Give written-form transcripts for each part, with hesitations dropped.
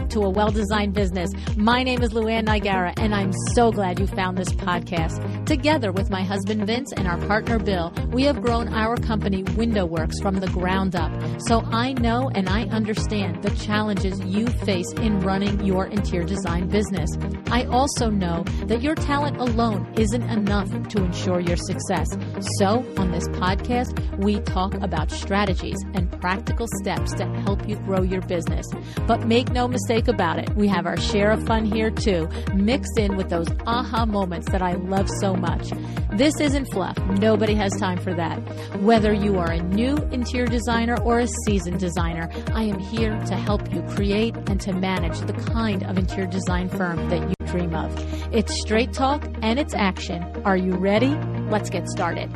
to A Well-Designed Business. My name is LuAnn and I'm so glad you found this podcast. Together with my husband Vince and our partner Bill, we have grown our company Window Works from the ground up. So I know and I understand the challenges you face in running your interior design business. I also know that your talent alone isn't enough to ensure your success. So on this podcast, we talk about strategies and practical steps to help you grow your business. But make no mistake about it, we have our share of fun here too, mixed in with those aha moments that I love so much. This isn't fluff. Nobody has time for that. Whether you are a new interior designer or a seasoned designer, I am here to help you create and to manage the kind of interior design firm that you dream of. It's straight talk and it's action. Are you ready? Let's get started.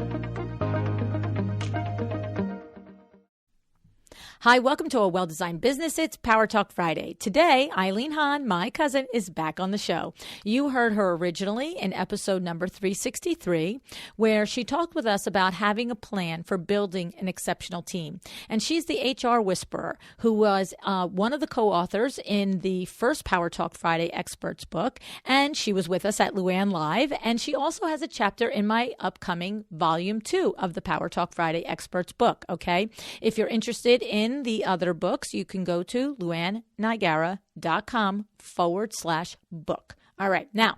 Hi, welcome to A Well-Designed Business. It's Power Talk Friday. Today, Eileen Hahn, my cousin, is back on the show. You heard her originally in episode number 363, where she talked with us about having a plan for building an exceptional team. And she's the HR whisperer who was one of the co-authors in the first Power Talk Friday Experts book. And she was with us at LuAnn Live. And she also has a chapter in my upcoming volume 2 of the Power Talk Friday Experts book. Okay. If you're interested in the other books, you can go to LuAnnNigara.com/book. All right. Now,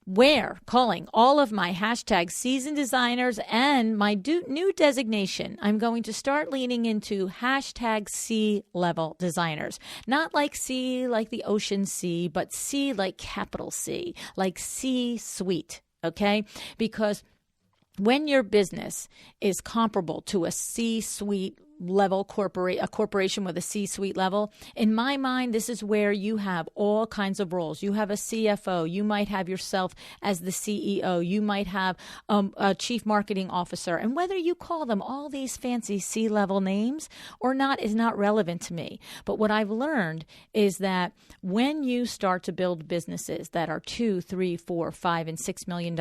we're calling all of my hashtag seasoned designers and my new designation. I'm going to start leaning into hashtag C-level designers. Not like C, like the ocean C, but C like capital C, like C-suite. Okay? Because when your business is comparable to a C-suite level a corporation with a C-suite level, in my mind, this is where you have all kinds of roles. You have a CFO. You might have yourself as the CEO. You might have a chief marketing officer. And whether you call them all these fancy C-level names or not is not relevant to me. But what I've learned is that when you start to build businesses that are $2, $3, $4, $5, and $6 million,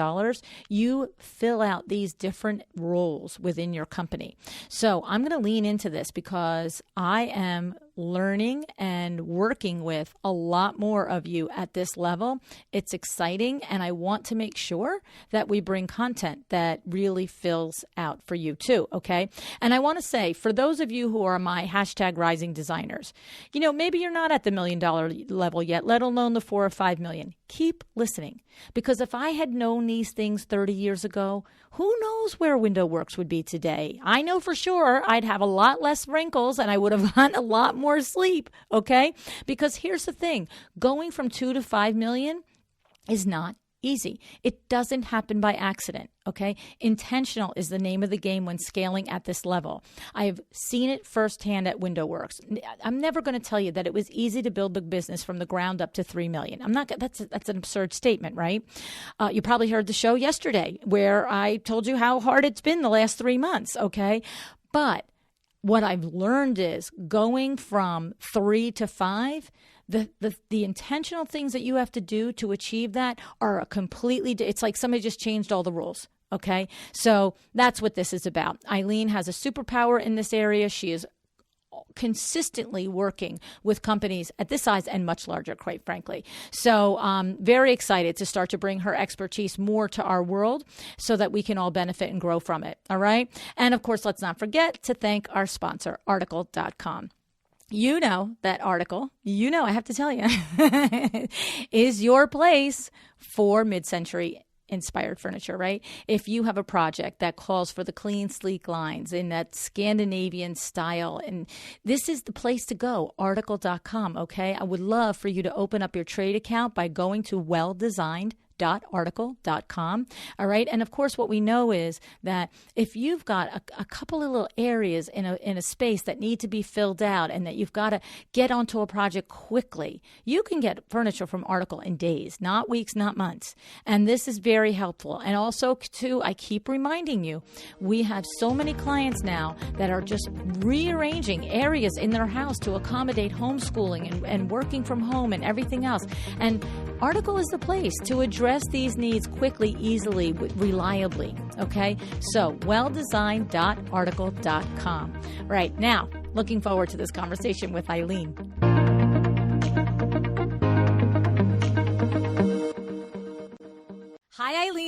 you fill out these different roles within your company. So I'm going to lean into this because I am learning and working with a lot more of you at this level. It's exciting, and I want to make sure that we bring content that really fills out for you too, okay? And I want to say, for those of you who are my hashtag rising designers, maybe you're not at the $1 million level yet, let alone the 4 or 5 million. Keep listening, because if I had known these things 30 years ago, who knows where Window Works would be today? I know for sure I'd have a lot less wrinkles and I would have gotten a lot more sleep, okay? Because here's the thing, going from 2 to 5 million is not easy. It doesn't happen by accident, okay? Intentional is the name of the game when scaling at this level. I've seen it firsthand at Window Works. I'm never going to tell you that it was easy to build the business from the ground up to 3 million. That's an absurd statement, right? You probably heard the show yesterday where I told you how hard it's been the last 3 months, okay? But what I've learned is going from 3 to 5, the intentional things that you have to do to achieve that are it's like somebody just changed all the rules. Okay. So that's what this is about. Eileen has a superpower in this area. She is consistently working with companies at this size and much larger, quite frankly. So very excited to start to bring her expertise more to our world so that we can all benefit and grow from it. All right. And of course, let's not forget to thank our sponsor, Article.com. You know that Article, I have to tell you, is your place for mid-century inspired furniture, right? If you have a project that calls for the clean, sleek lines in that Scandinavian style, and this is the place to go, Article.com, okay? I would love for you to open up your trade account by going to welldesigned.article.com. All right. And of course, what we know is that if you've got a couple of little areas in a space that need to be filled out and that you've got to get onto a project quickly, you can get furniture from Article in days, not weeks, not months. And this is very helpful. And also, too, I keep reminding you, we have so many clients now that are just rearranging areas in their house to accommodate homeschooling and working from home and everything else. And Article is the place to address these needs quickly, easily, reliably. Okay? So, welldesigned.article.com. Right now, looking forward to this conversation with Eileen.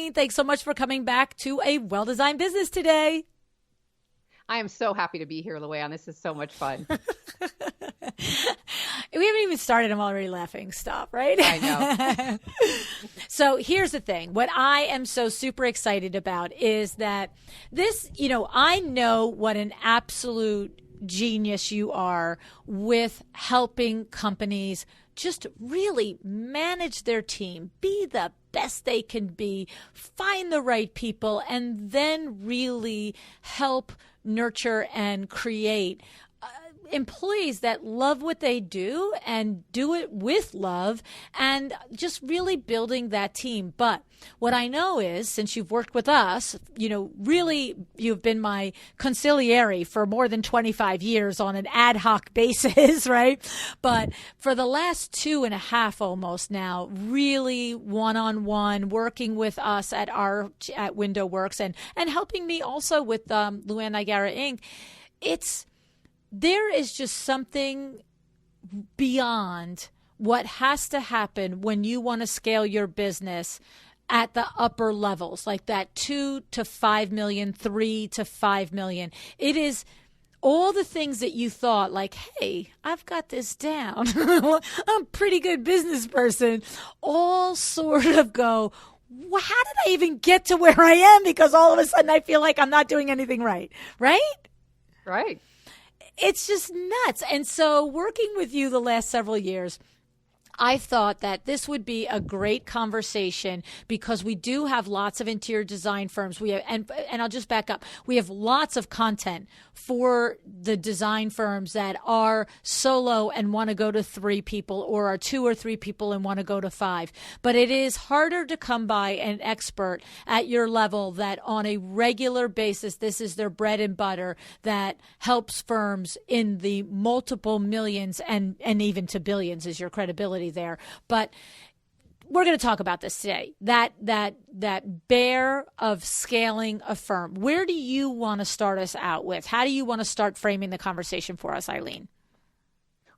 Eileen, thanks so much for coming back to A Well-Designed Business today. I am so happy to be here, LuAnn. This is so much fun. We haven't even started. I'm already laughing. Stop, right? I know. So here's the thing. What I am so super excited about is that this, I know what an absolute genius you are with helping companies just really manage their team, be the best they can be, find the right people, and then really help nurture and create employees that love what they do and do it with love, and just really building that team. But what I know is, since you've worked with us, really you've been my consigliere for more than 25 years on an ad hoc basis, right? But for the last 2.5 almost now, really one-on-one working with us at Window Works and helping me also with LuAnn Niagara Inc. There is just something beyond what has to happen when you want to scale your business at the upper levels, like that 2 to 5 million, 3 to 5 million. It is all the things that you thought like, hey, I've got this down. I'm a pretty good business person. All sort of go, well, how did I even get to where I am? Because all of a sudden I feel like I'm not doing anything right. Right? Right. It's just nuts. And so working with you the last several years, I thought that this would be a great conversation because we do have lots of interior design firms. We have, and I'll just back up. We have lots of content for the design firms that are solo and want to go to 3 people, or are 2 or 3 people and want to go to 5. But it is harder to come by an expert at your level that on a regular basis, this is their bread and butter, that helps firms in the multiple millions and even to billions is your credibility there. But we're going to talk about this today, that bear of scaling a firm. Where do you want to start us out with? How do you want to start framing the conversation for us, Eileen?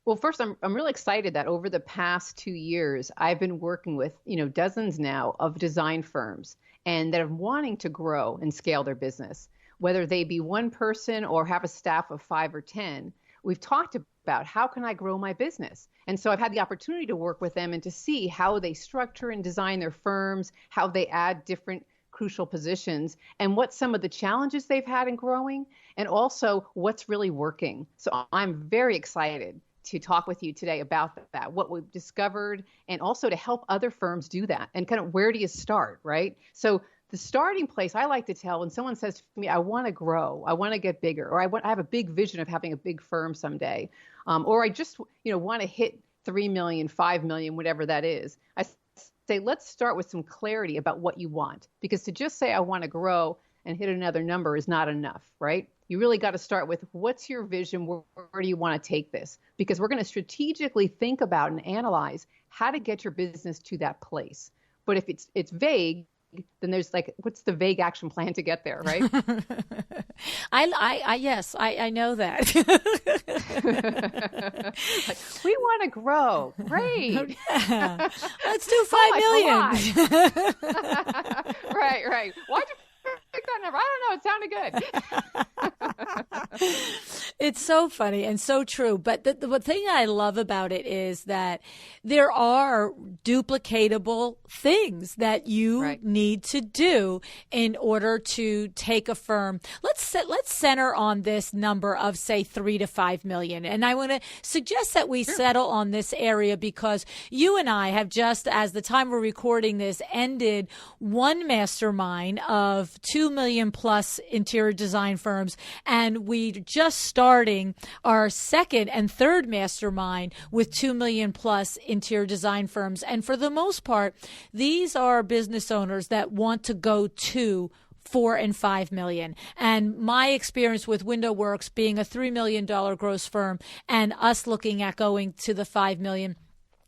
Well, first, I'm really excited that over the past 2 years, I've been working with, dozens now of design firms, and that are wanting to grow and scale their business, whether they be one person or have a staff of 5 or 10. We've talked about how can I grow my business? And so I've had the opportunity to work with them and to see how they structure and design their firms, how they add different crucial positions, and what some of the challenges they've had in growing, and also what's really working. So I'm very excited to talk with you today about that, what we've discovered, and also to help other firms do that. And kind of where do you start, right? So the starting place, I like to tell when someone says to me, I want to grow, I want to get bigger, or I have a big vision of having a big firm someday, or I just want to hit 3 million, 5 million, whatever that is. I say, let's start with some clarity about what you want, because to just say I want to grow and hit another number is not enough, right? You really got to start with what's your vision, where do you want to take this? Because we're going to strategically think about and analyze how to get your business to that place. But if it's vague, then there's what's the vague action plan to get there, right? Yes, I know that. We want to grow. Great. Yeah. Let's do 5 million. Right. Why'd you pick that number? I don't know. It sounded good. It's so funny and so true. But the thing I love about it is that there are duplicatable things that you need to do in order to take a firm. Let's center on this number of, say, 3 to 5 million. And I want to suggest that we settle on this area because you and I have just, as the time we're recording this, ended one mastermind of 2 million plus interior design firms. And we just starting our second and third mastermind with 2 million plus interior design firms. And for the most part, these are business owners that want to go to 4 and 5 million. And my experience with Window Works being a $3 million gross firm and us looking at going to the 5 million,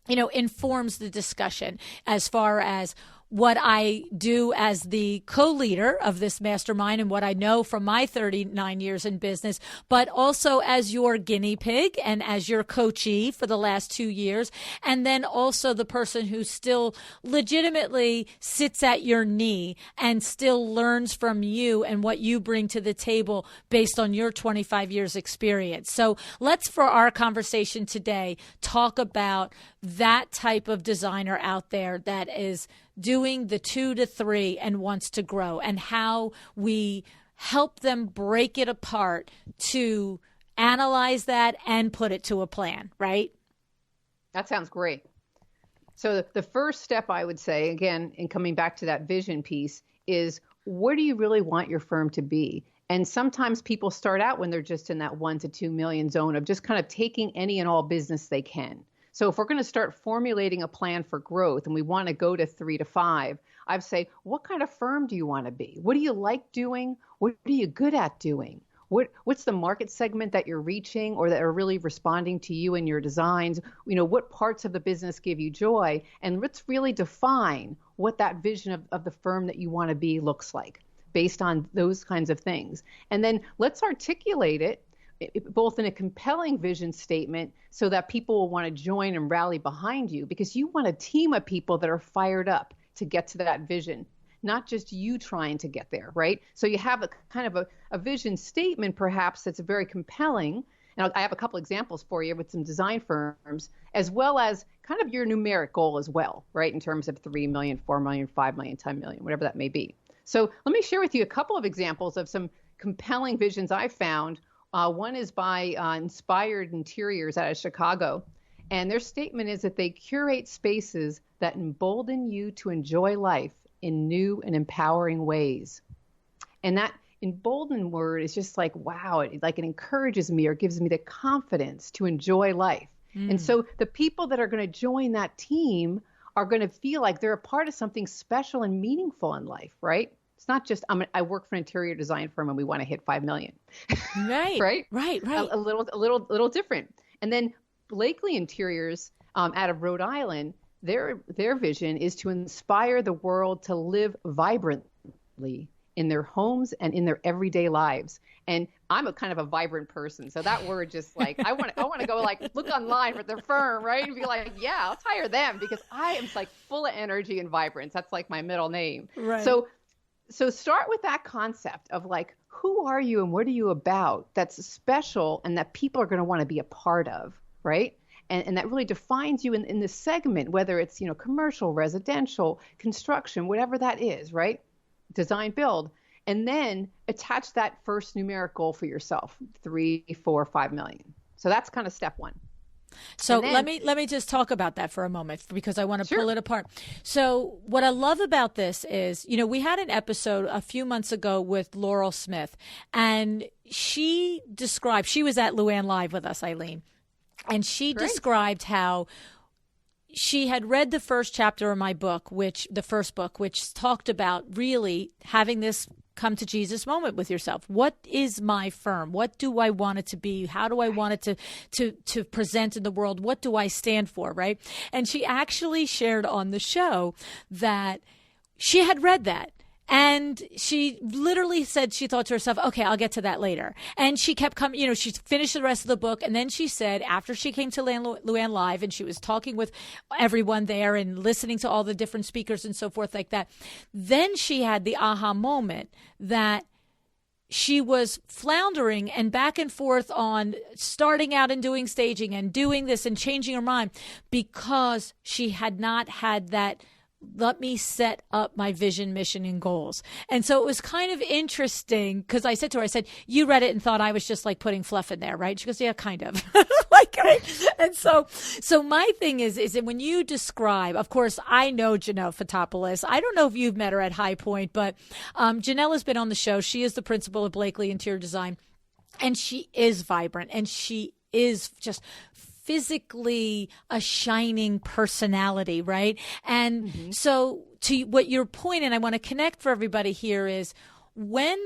informs the discussion as far as what I do as the co-leader of this mastermind and what I know from my 39 years in business, but also as your guinea pig and as your coachee for the last 2 years. And then also the person who still legitimately sits at your knee and still learns from you and what you bring to the table based on your 25 years experience. So let's, for our conversation today, talk about that type of designer out there that is doing the 2 to 3 and wants to grow, and how we help them break it apart to analyze that and put it to a plan, right? That sounds great. So the first step, I would say, again, in coming back to that vision piece, is where do you really want your firm to be? And sometimes people start out when they're just in that 1 to 2 million zone of just kind of taking any and all business they can. So if we're going to start formulating a plan for growth and we want to go to 3 to 5, I'd say, what kind of firm do you want to be? What do you like doing? What are you good at doing? What's the market segment that you're reaching or that are really responding to you and your designs? What parts of the business give you joy? And let's really define what that vision of the firm that you want to be looks like based on those kinds of things. And then let's articulate it both in a compelling vision statement so that people will want to join and rally behind you, because you want a team of people that are fired up to get to that vision, not just you trying to get there, right? So you have a kind of a vision statement perhaps that's very compelling. And I have a couple examples for you with some design firms, as well as kind of your numeric goal as well, right? In terms of 3 million, 4 million, 5 million, 10 million, whatever that may be. So let me share with you a couple of examples of some compelling visions I found. One is by Inspired Interiors out of Chicago. And their statement is that they curate spaces that embolden you to enjoy life in new and empowering ways. And that embolden word is just like, wow, it encourages me or gives me the confidence to enjoy life. And so the people that are going to join that team are going to feel like they're a part of something special and meaningful in life, right? It's not just I work for an interior design firm and we want to hit 5 million. Right. Right. A little different. And then Blakely Interiors out of Rhode Island, their vision is to inspire the world to live vibrantly in their homes and in their everyday lives. And I'm a kind of a vibrant person, so that word just like I want to go like look online for their firm, right, and be like, yeah, I'll hire them because I am like full of energy and vibrance. That's like my middle name. Right. So start with that concept of like, who are you and what are you about that's special and that people are going to want to be a part of, right? And that really defines you in this segment, whether it's, commercial, residential, construction, whatever that is, right? Design, build, and then attach that first numeric goal for yourself, 3, 4, 5 million. So that's kind of step one. So let me just talk about that for a moment because I want to pull it apart. So what I love about this is, we had an episode a few months ago with Laurel Smith, and she was at LuAnn Live with us, Eileen, and she described how she had read the first chapter of my book, which talked about really having this come to Jesus moment with yourself. What is my firm? What do I want it to be? How do I want it to present in the world? What do I stand for? Right. And she actually shared on the show that she had read that. And she literally said she thought to herself, okay, I'll get to that later. And she kept coming, she finished the rest of the book. And then she said, after she came to LuAnn Live and she was talking with everyone there and listening to all the different speakers and so forth like that, then she had the aha moment that she was floundering and back and forth on starting out and doing staging and doing this and changing her mind because she had not had that let me set up my vision, mission, and goals. And so it was kind of interesting because I said to her, you read it and thought I was just like putting fluff in there, right? She goes, yeah, kind of. And so my thing is that when you describe, of course, I know Janelle Fotopoulos. I don't know if you've met her at High Point, but Janelle has been on the show. She is the principal of Blakely Interior Design, and she is vibrant, and she is just physically a shining personality, right? And so to what your point, and I want to connect for everybody here, is when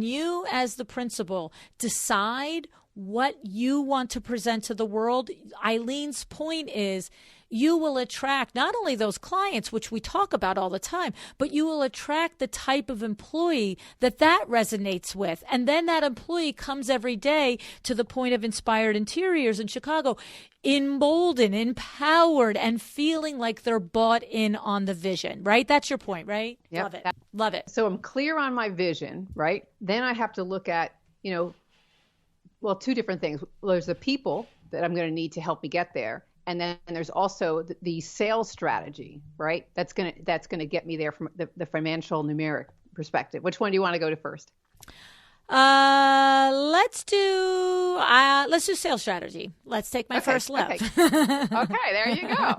you as the principal decide what you want to present to the world, Eileen's point is you will attract not only those clients, which we talk about all the time, but you will attract the type of employee that resonates with. And then that employee comes every day, to the point of Inspired Interiors in Chicago, emboldened, empowered, and feeling like they're bought in on the vision, right? That's your point, right? Yep. Love it. Love it. So I'm clear on my vision, right? Then I have to look at, well, two different things. There's the people that I'm going to need to help me get there. And then there's also the sales strategy, right? That's going to get me there from the financial numeric perspective. Which one do you want to go to first? Let's do sales strategy. Let's take my first left. Okay, there you go.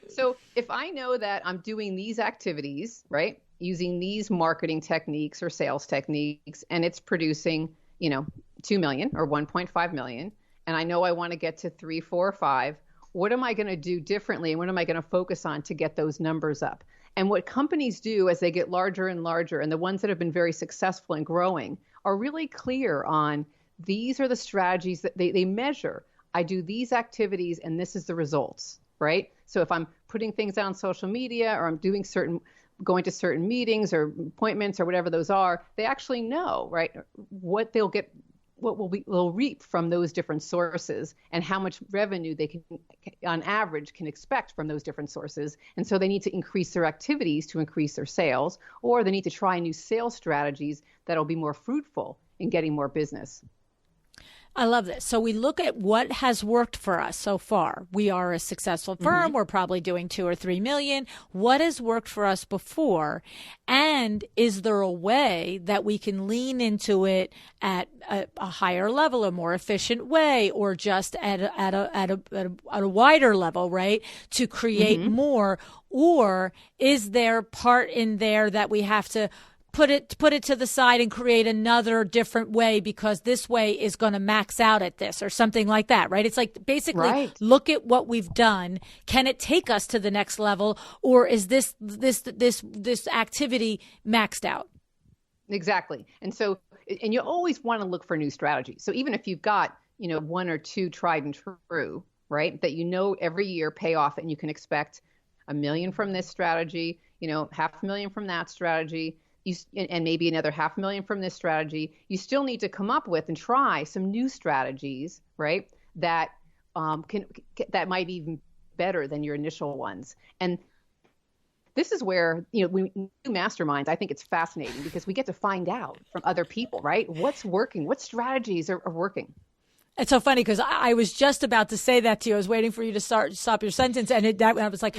So if I know that I'm doing these activities, right, using these marketing techniques or sales techniques, and it's producing, 2 million or 1.5 million, and I know I want to get to 3, 4, or 5, what am I going to do differently, and what am I going to focus on to get those numbers up? And what companies do as they get larger and larger, and the ones that have been very successful and growing, are really clear on these are the strategies that they measure. I do these activities and this is the results, right? So if I'm putting things out on social media, or I'm doing going to certain meetings or appointments or whatever those are, they actually know, right, what they'll reap from those different sources, and how much revenue they can, on average, can expect from those different sources. And so they need to increase their activities to increase their sales, or they need to try new sales strategies that'll be more fruitful in getting more business. I love this. So we look at what has worked for us so far. We are a successful firm. Mm-hmm. We're probably doing 2 or 3 million. What has worked for us before? And is there a way that we can lean into it at a higher level, a more efficient way, or just at a wider level, right? To create mm-hmm. more? Or is there part in there that we have to put it to the side and create another different way, because this way is going to max out at this, or something like that, right? It's like basically Look at what we've done. Can it take us to the next level, or is this activity maxed out? Exactly. And you always want to look for new strategies. So even if you've got, 1 or 2 tried and true, right, that every year pay off, and you can expect $1 million from this strategy, $500,000 from that strategy, and maybe another $500,000 from this strategy, you still need to come up with and try some new strategies, right? That that might be even better than your initial ones. And this is where, we do masterminds. I think it's fascinating because we get to find out from other people, right? What's working? What strategies are working? It's so funny because I was just about to say that to you. I was waiting for you to stop your sentence. And I was like,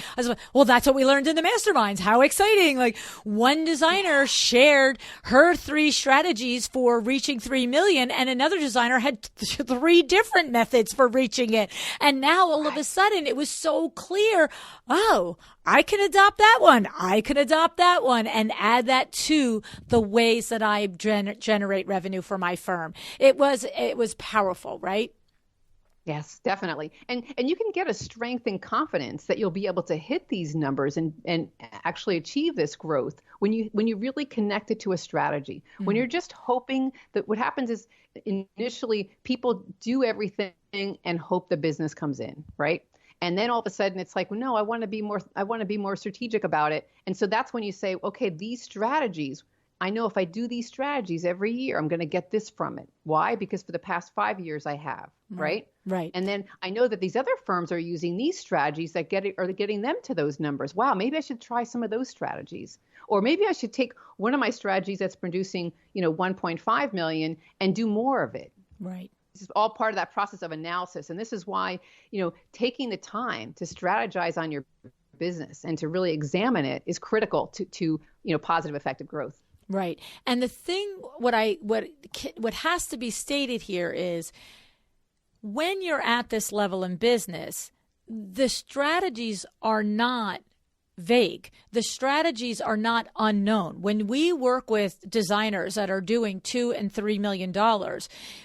well, that's what we learned in the masterminds. How exciting. Like, one designer shared her 3 strategies for reaching 3 million, and another designer had 3 different methods for reaching it. And now all of a sudden it was so clear. Oh, I can adopt that one. I can adopt that one, and add that to the ways that I generate revenue for my firm. It was powerful, right? Yes, definitely. And you can get a strength and confidence that you'll be able to hit these numbers and actually achieve this growth when you really connect it to a strategy. Mm-hmm. When you're just hoping, that what happens is initially people do everything and hope the business comes in, right? And then all of a sudden it's like, well, no, I want to be more strategic about it. And so that's when you say, okay, these strategies, I know if I do these strategies every year, I'm going to get this from it. Why? Because for the past 5 years I have, right? Right. And then I know that these other firms are using these strategies that are getting them to those numbers. Wow, maybe I should try some of those strategies. Or maybe I should take one of my strategies that's producing, 1.5 million and do more of it. Right. This is all part of that process of analysis. And this is why, taking the time to strategize on your business and to really examine it is critical to positive, effective growth. Right. And the thing, what has to be stated here is, when you're at this level in business, the strategies are not vague. The strategies are not unknown. When we work with designers that are doing $2 and $3 million,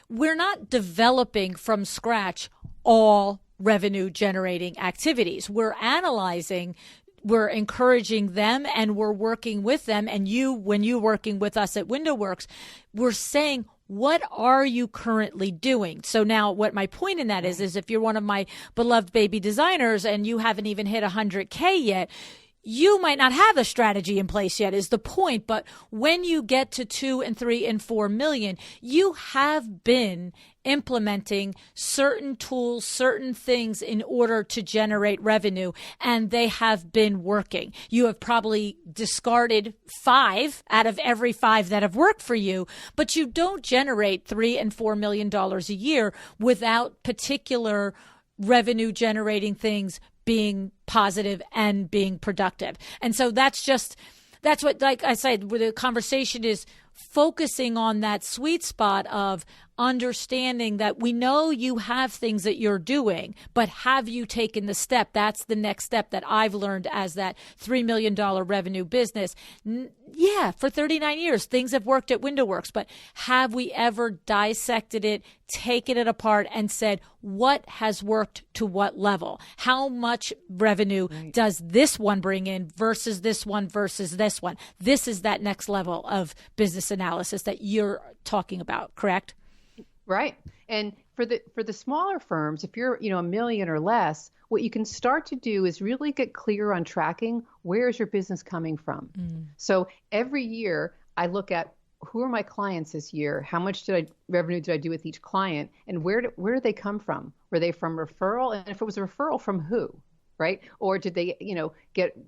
we're not developing from scratch all revenue generating activities. We're analyzing, we're encouraging them, and we're working with them. And when you're working with us at WindowWorks, we're saying, what are you currently doing? So now what my point in that is if you're one of my beloved baby designers and you haven't even hit 100K yet, you might not have a strategy in place yet is the point. But when you get to 2 and 3 and 4 million, you have been implementing certain tools, certain things in order to generate revenue, and they have been working. You have probably discarded 5 out of every 5 that have worked for you, but you don't generate $3 and $4 million a year without particular revenue generating things being positive and being productive. And so that's what, like I said, where the conversation is focusing on that sweet spot of understanding that we know you have things that you're doing, but have you taken the step? That's the next step that I've learned as that $3 million revenue business. Yeah, for 39 years, things have worked at WindowWorks, but have we ever dissected it, taken it apart and said, what has worked to what level? How much revenue does this one bring in versus this one versus this one? This is that next level of business analysis that you're talking about, correct? Right. And for the smaller firms, if you're, $1 million or less, what you can start to do is really get clear on tracking where is your business coming from. So every year I look at who are my clients this year? How much revenue did I do with each client? And where did they come from? Were they from referral? And if it was a referral, from who? Right? Or did they,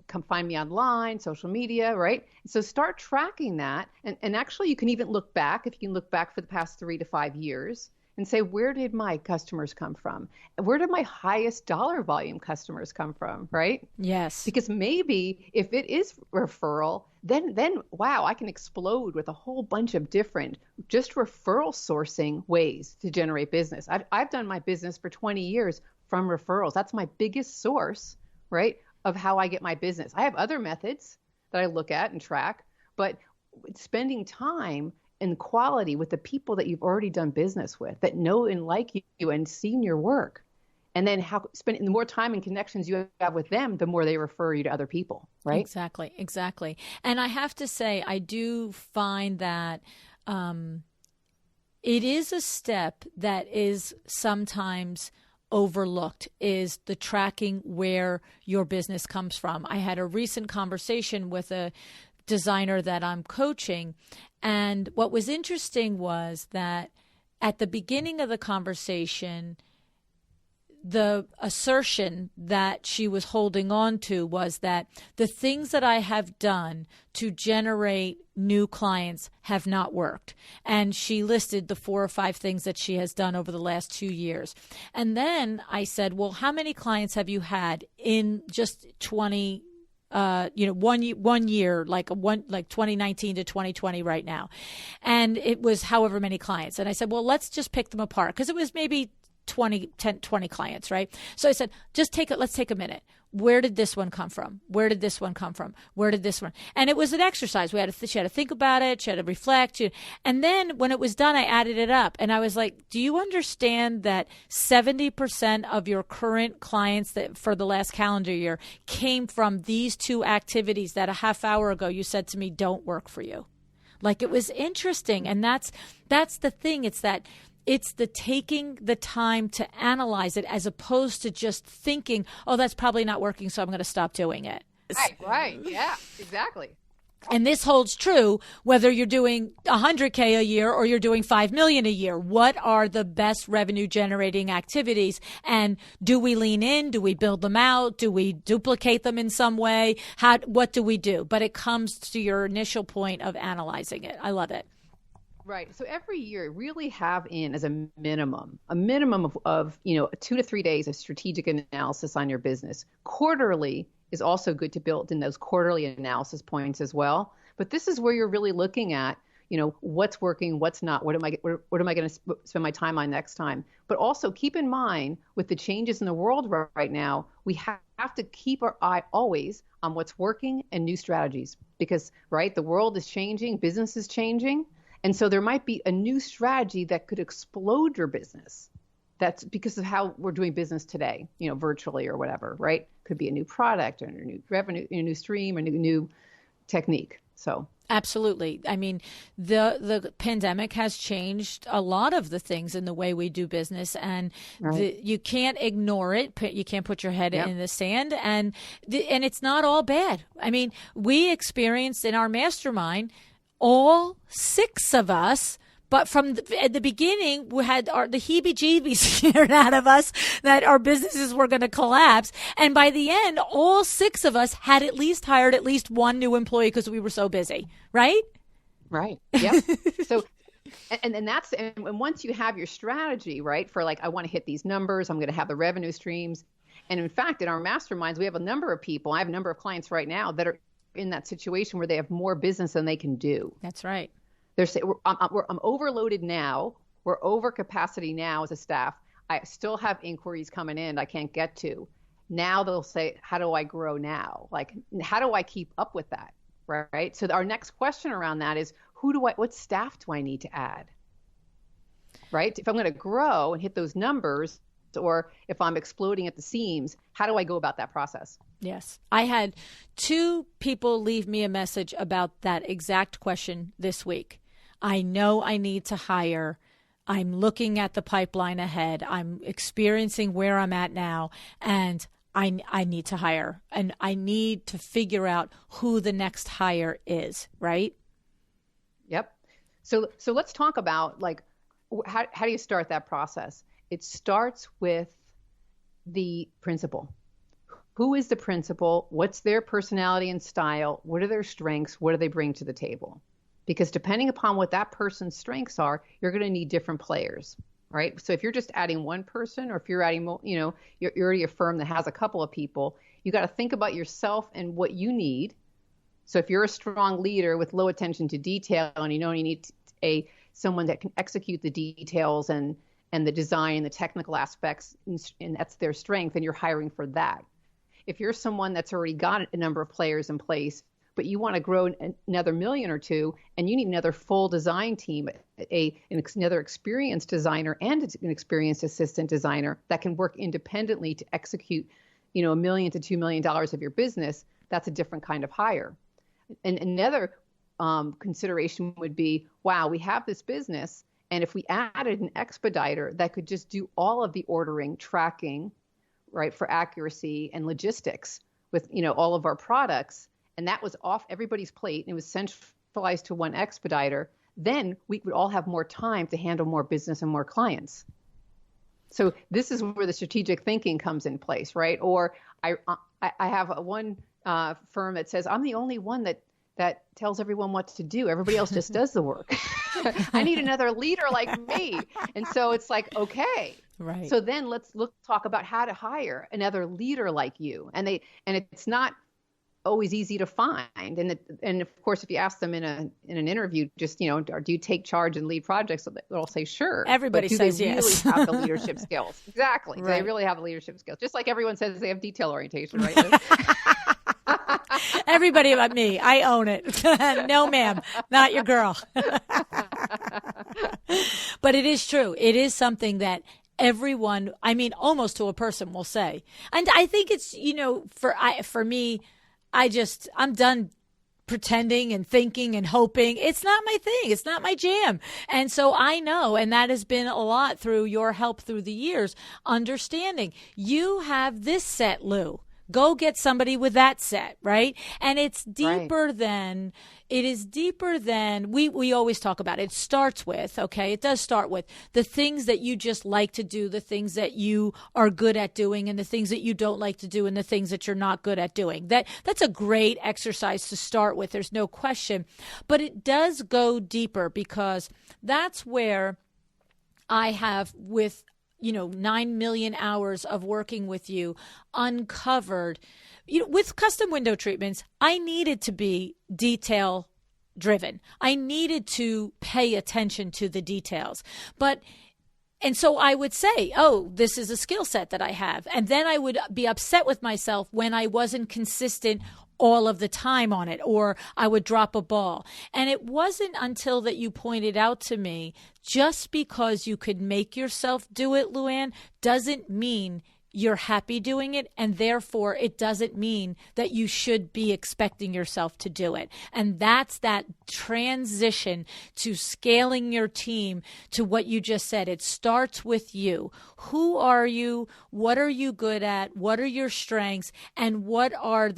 come find me online, social media, right? So start tracking that. And actually you can even look back, if you can look back for the past 3 to 5 years and say, where did my customers come from? Where did my highest dollar volume customers come from, right? Yes. Because maybe if it is referral, then wow, I can explode with a whole bunch of different just referral sourcing ways to generate business. I've done my business for 20 years from referrals. That's my biggest source, right, of how I get my business. I have other methods that I look at and track, but spending time and quality with the people that you've already done business with, that know and like you and seen your work, and then spending the more time and connections you have with them, the more they refer you to other people, right? Exactly. And I have to say, I do find that it is a step that is sometimes overlooked, is the tracking where your business comes from. I had a recent conversation with a designer that I'm coaching, and what was interesting was that at the beginning of the conversation, the assertion that she was holding on to was that the things that I have done to generate new clients have not worked. And she listed the 4 or 5 things that she has done over the last 2 years. And then I said, well, how many clients have you had in just 1 year, like 2019 to 2020 right now? And it was however many clients. And I said, well, let's just pick them apart, because it was maybe 20 clients, right? So I said, let's take a minute. Where did this one come from? Where did this one come from? Where did this one? And it was an exercise. She had to think about it. She had to reflect. And then when it was done, I added it up. And I was like, do you understand that 70% of your current clients that for the last calendar year came from these 2 activities that a half hour ago you said to me don't work for you? Like, it was interesting. And that's the thing. It's the taking the time to analyze it, as opposed to just thinking, oh, that's probably not working, so I'm going to stop doing it. Right. Yeah, exactly. And this holds true whether you're doing 100K a year or you're doing 5 million a year. What are the best revenue generating activities? And do we lean in? Do we build them out? Do we duplicate them in some way? What do we do? But it comes to your initial point of analyzing it. I love it. Right. So every year, really have in as a minimum of 2 to 3 days of strategic analysis on your business. Quarterly is also good to build in those quarterly analysis points as well. But this is where you're really looking at, what's working, what's not, what am I going to spend my time on next time? But also keep in mind, with the changes in the world right now, we have to keep our eye always on what's working and new strategies, because, right, the world is changing, business is changing. And so there might be a new strategy that could explode your business. That's because of how we're doing business today, virtually or whatever, right? Could be a new product or a new revenue, a new stream, or new technique. So absolutely. I mean, the pandemic has changed a lot of the things in the way we do business, and you can't ignore it. You can't put your head in the sand, and it's not all bad. I mean, we experienced in our mastermind, all 6 of us. But at the beginning, we had the heebie-jeebies scared out of us that our businesses were going to collapse. And by the end, all 6 of us had at least hired at least one new employee because we were so busy, right? Right. Yep. So, and that's, and once you have your strategy, right, for like, I want to hit these numbers, I'm going to have the revenue streams. And in fact, in our masterminds, we have a number of people. I have a number of clients right now that are in that situation where they have more business than they can do. That's right. They're saying, I'm overloaded now. We're over capacity now as a staff. I still have inquiries coming in I can't get to. Now they'll say, how do I grow now? Like, how do I keep up with that? Right. So our next question around that is, what staff do I need to add? Right. If I'm going to grow and hit those numbers, or if I'm exploding at the seams, how do I go about that process? Yes. I had 2 people leave me a message about that exact question this week. I know I need to hire. I'm looking at the pipeline ahead. I'm experiencing where I'm at now, and I need to hire, and I need to figure out who the next hire is, right? Yep. So let's talk about, like, how do you start that process? It starts with the principal. Who is the principal? What's their personality and style? What are their strengths? What do they bring to the table? Because depending upon what that person's strengths are, you're going to need different players, right? So if you're just adding one person, or if you're adding, you're already a firm that has a couple of people, you got to think about yourself and what you need. So if you're a strong leader with low attention to detail, and you need someone that can execute the details and the design, the technical aspects, and that's their strength, and you're hiring for that. If you're someone that's already got a number of players in place, but you want to grow another million or 2, and you need another full design team, another experienced designer and an experienced assistant designer that can work independently to execute, $1 million to $2 million of your business, that's a different kind of hire. And another consideration would be, wow, we have this business, and if we added an expediter that could just do all of the ordering, tracking, right, for accuracy and logistics with, all of our products, and that was off everybody's plate, and it was centralized to one expediter, then we would all have more time to handle more business and more clients. So this is where the strategic thinking comes in place, right? Or I have one firm that says, I'm the only one that tells everyone what to do. Everybody else just does the work. I need another leader like me. And so it's like, okay. Right. So then let's talk about how to hire another leader like you. And it's not always easy to find. And of course, if you ask them in an interview, just, do you take charge and lead projects? They'll say, sure. Everybody says yes. Do they really have the leadership skills? Exactly. Right. Do they really have the leadership skills? Just like everyone says they have detail orientation, right? Everybody but me. I own it. No, ma'am, not your girl. But it is true. It is something that everyone, almost to a person, will say. And I think it's, for me, I'm done pretending and thinking and hoping. It's not my thing. It's not my jam. And so I know, and that has been a lot through your help through the years, understanding you have this set, Lou. Go get somebody with that set, right? And it's deeper than, we always talk about. It starts with, okay, it does start with the things that you just like to do, the things that you are good at doing, and the things that you don't like to do, and the things that you're not good at doing. That's a great exercise to start with. There's no question. But it does go deeper, because that's where I have, with 9 million hours of working with you, uncovered, with custom window treatments, I needed to be detail driven. I needed to pay attention to the details. And so I would say, oh, this is a skill set that I have. And then I would be upset with myself when I wasn't consistent all of the time on it, or I would drop a ball. And it wasn't until that you pointed out to me, just because you could make yourself do it, LuAnn, doesn't mean you're happy doing it, and therefore it doesn't mean that you should be expecting yourself to do it. And that's that transition to scaling your team to what you just said. It starts with you. Who are you? What are you good at? What are your strengths? And what are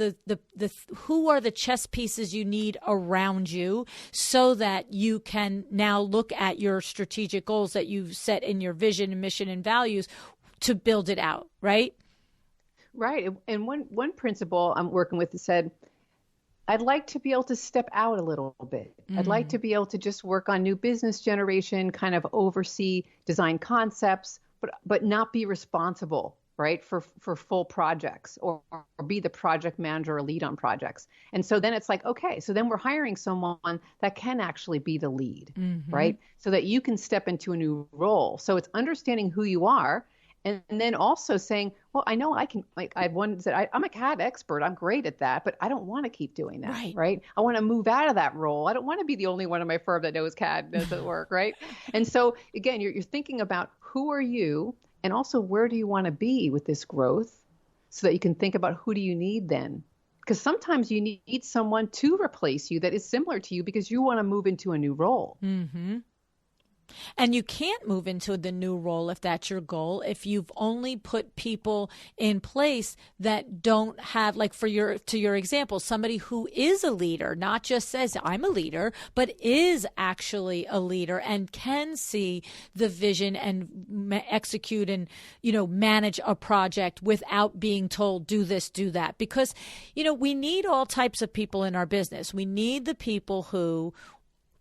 who are the chess pieces you need around you so that you can now look at your strategic goals that you've set in your vision and mission and values to build it out, right? Right. And one principal I'm working with said, I'd like to be able to step out a little bit. I'd like to be able to just work on new business generation, kind of oversee design concepts, but not be responsible, right, for full projects or be the project manager or lead on projects. And so then it's like, okay, so then we're hiring someone that can actually be the lead, right? So that you can step into a new role. So it's understanding who you are. And then also saying, well, I know I can, like I had one that said, I'm a CAD expert. I'm great at that, but I don't want to keep doing that, right? I want to move out of that role. I don't want to be the only one in my firm that knows CAD, knows the work, right? And so again, you're thinking about who are you and also where do you want to be with this growth so that you can think about who do you need then? Because sometimes you need someone to replace you that is similar to you because you want to move into a new role. And you can't move into the new role if that's your goal, if you've only put people in place that don't have, like to your example, somebody who is a leader, not just says I'm a leader, but is actually a leader and can see the vision and execute and, manage a project without being told, do this, do that. Because, we need all types of people in our business. We need the people who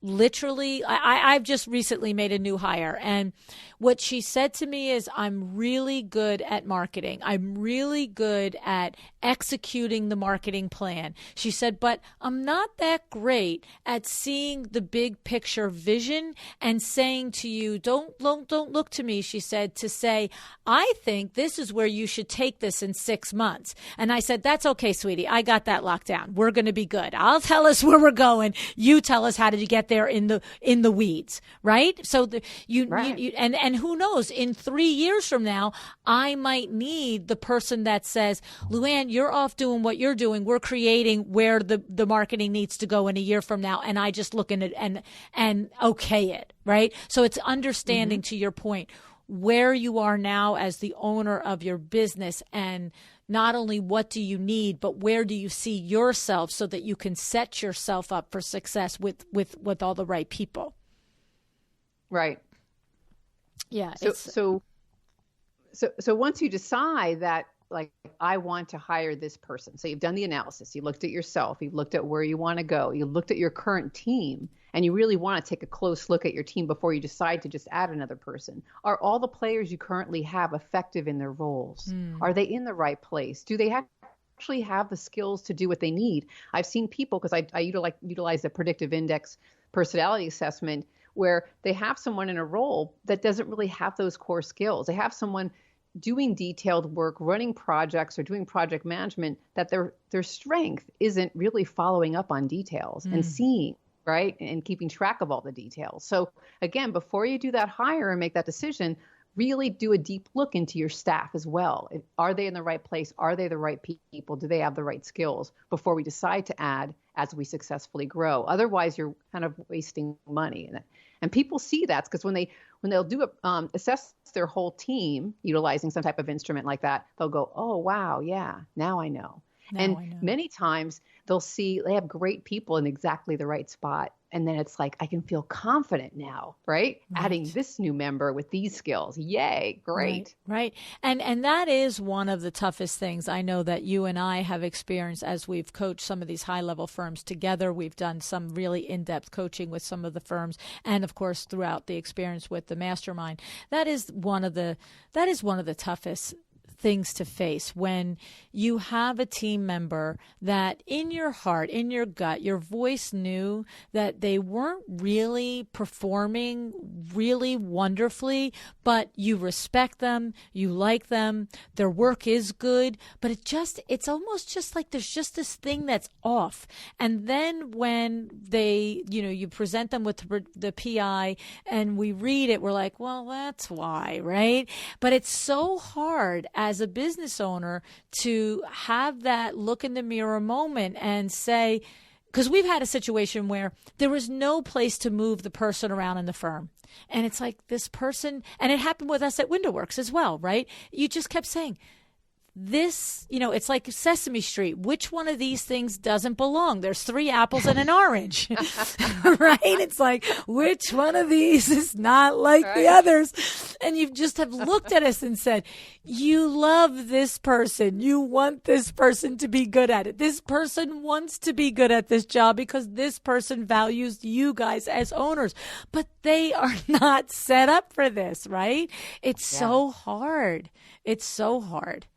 literally, I've just recently made a new hire, and what she said to me is, I'm really good at marketing. I'm really good at executing the marketing plan. She said, but I'm not that great at seeing the big picture vision and saying to you, don't look to me, she said, to say, I think this is where you should take this in 6 months. And I said, that's okay, sweetie. I got that locked down. We're going to be good. I'll tell us where we're going. You tell us how to get there in the weeds, right? So you and who knows, in 3 years from now, I might need the person that says, LuAnn, you're off doing what you're doing. We're creating where the marketing needs to go in a year from now, and I just look in it and okay it, right? So it's understanding, to your point, where you are now as the owner of your business, and not only what do you need, but where do you see yourself so that you can set yourself up for success with all the right people. Right. Yeah. So once you decide that, like, I want to hire this person. So you've done the analysis, you looked at yourself, you've looked at where you want to go, you looked at your current team, and you really want to take a close look at your team before you decide to just add another person. Are all the players you currently have effective in their roles? Are they in the right place? Do they actually have the skills to do what they need? I've seen people, because I utilize the predictive index personality assessment, where they have someone in a role that doesn't really have those core skills. They have someone doing detailed work, running projects, or doing project management, that their strength isn't really following up on details and seeing, right, and keeping track of all the details. So again, before you do that hire and make that decision, really do a deep look into your staff as well. Are they in the right place? Are they the right people? Do they have the right skills before we decide to add as we successfully grow? Otherwise, you're kind of wasting money. And people see that, because when they'll do assess their whole team utilizing some type of instrument like that, they'll go, oh, wow, yeah, now I know. Many times they'll see they have great people in exactly the right spot. And then it's like, I can feel confident now, right? Adding this new member with these skills. Yay, great. Right. And that is one of the toughest things I know that you and I have experienced as we've coached some of these high-level firms together. We've done some really in-depth coaching with some of the firms, and of course throughout the experience with the mastermind. That is one of the toughest things to face, when you have a team member that in your heart, in your gut, your voice knew that they weren't really performing really wonderfully, but you respect them, you like them, their work is good, but it's almost just like there's just this thing that's off. And then when they, you present them with the PI and we read it, we're like, well, that's why, right? But it's so hard as as a business owner to have that look in the mirror moment and say, because we've had a situation where there was no place to move the person around in the firm. And it's like this person, and it happened with us at WindowWorks as well, right? You just kept saying, this, it's like Sesame Street. Which one of these things doesn't belong? There's 3 apples and an orange, right? It's like, which one of these is not like the others? And you just have looked at us and said, you love this person. You want this person to be good at it. This person wants to be good at this job because this person values you guys as owners, but they are not set up for this, right? It's so hard. It's so hard.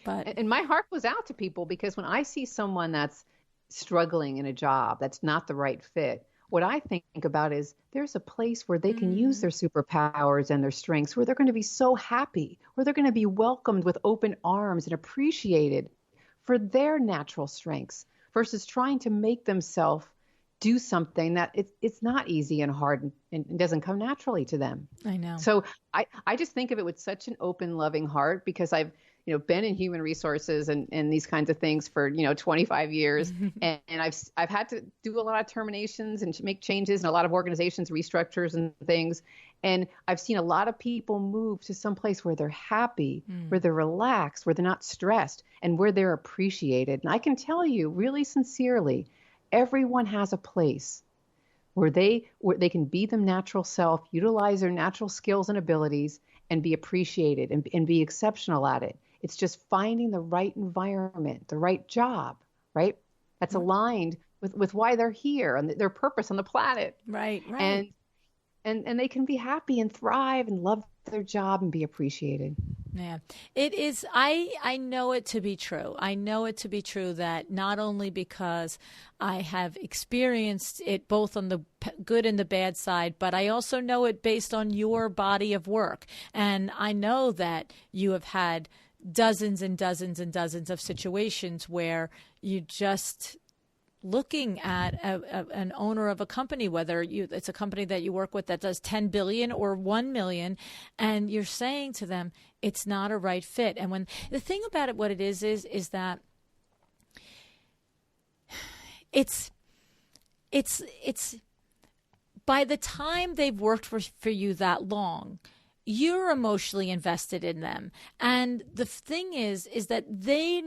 And my heart goes out to people because when I see someone that's struggling in a job that's not the right fit, what I think about is there's a place where they can use their superpowers and their strengths, where they're going to be so happy, where they're going to be welcomed with open arms and appreciated for their natural strengths versus trying to make themselves do something that it's not easy and hard and doesn't come naturally to them. I know. So I just think of it with such an open, loving heart because I've been in human resources and these kinds of things for 25 years, and I've had to do a lot of terminations and make changes in a lot of organizations, restructures and things, and I've seen a lot of people move to some place where they're happy, where they're relaxed, where they're not stressed, and where they're appreciated. And I can tell you, really sincerely, everyone has a place where they can be their natural self, utilize their natural skills and abilities, and be appreciated and be exceptional at it. It's just finding the right environment, the right job, right? That's aligned with why they're here and their purpose on the planet. Right. And they can be happy and thrive and love their job and be appreciated. Yeah, it is. I know it to be true. I know it to be true that not only because I have experienced it both on the good and the bad side, but I also know it based on your body of work. And I know that you have had dozens and dozens and dozens of situations where you just looking at an owner of a company, whether it's a company that you work with that does 10 billion or 1 million, and you're saying to them, it's not a right fit. And when the thing about it, what it is that it's by the time they've worked for you that long, you're emotionally invested in them. And the thing is that we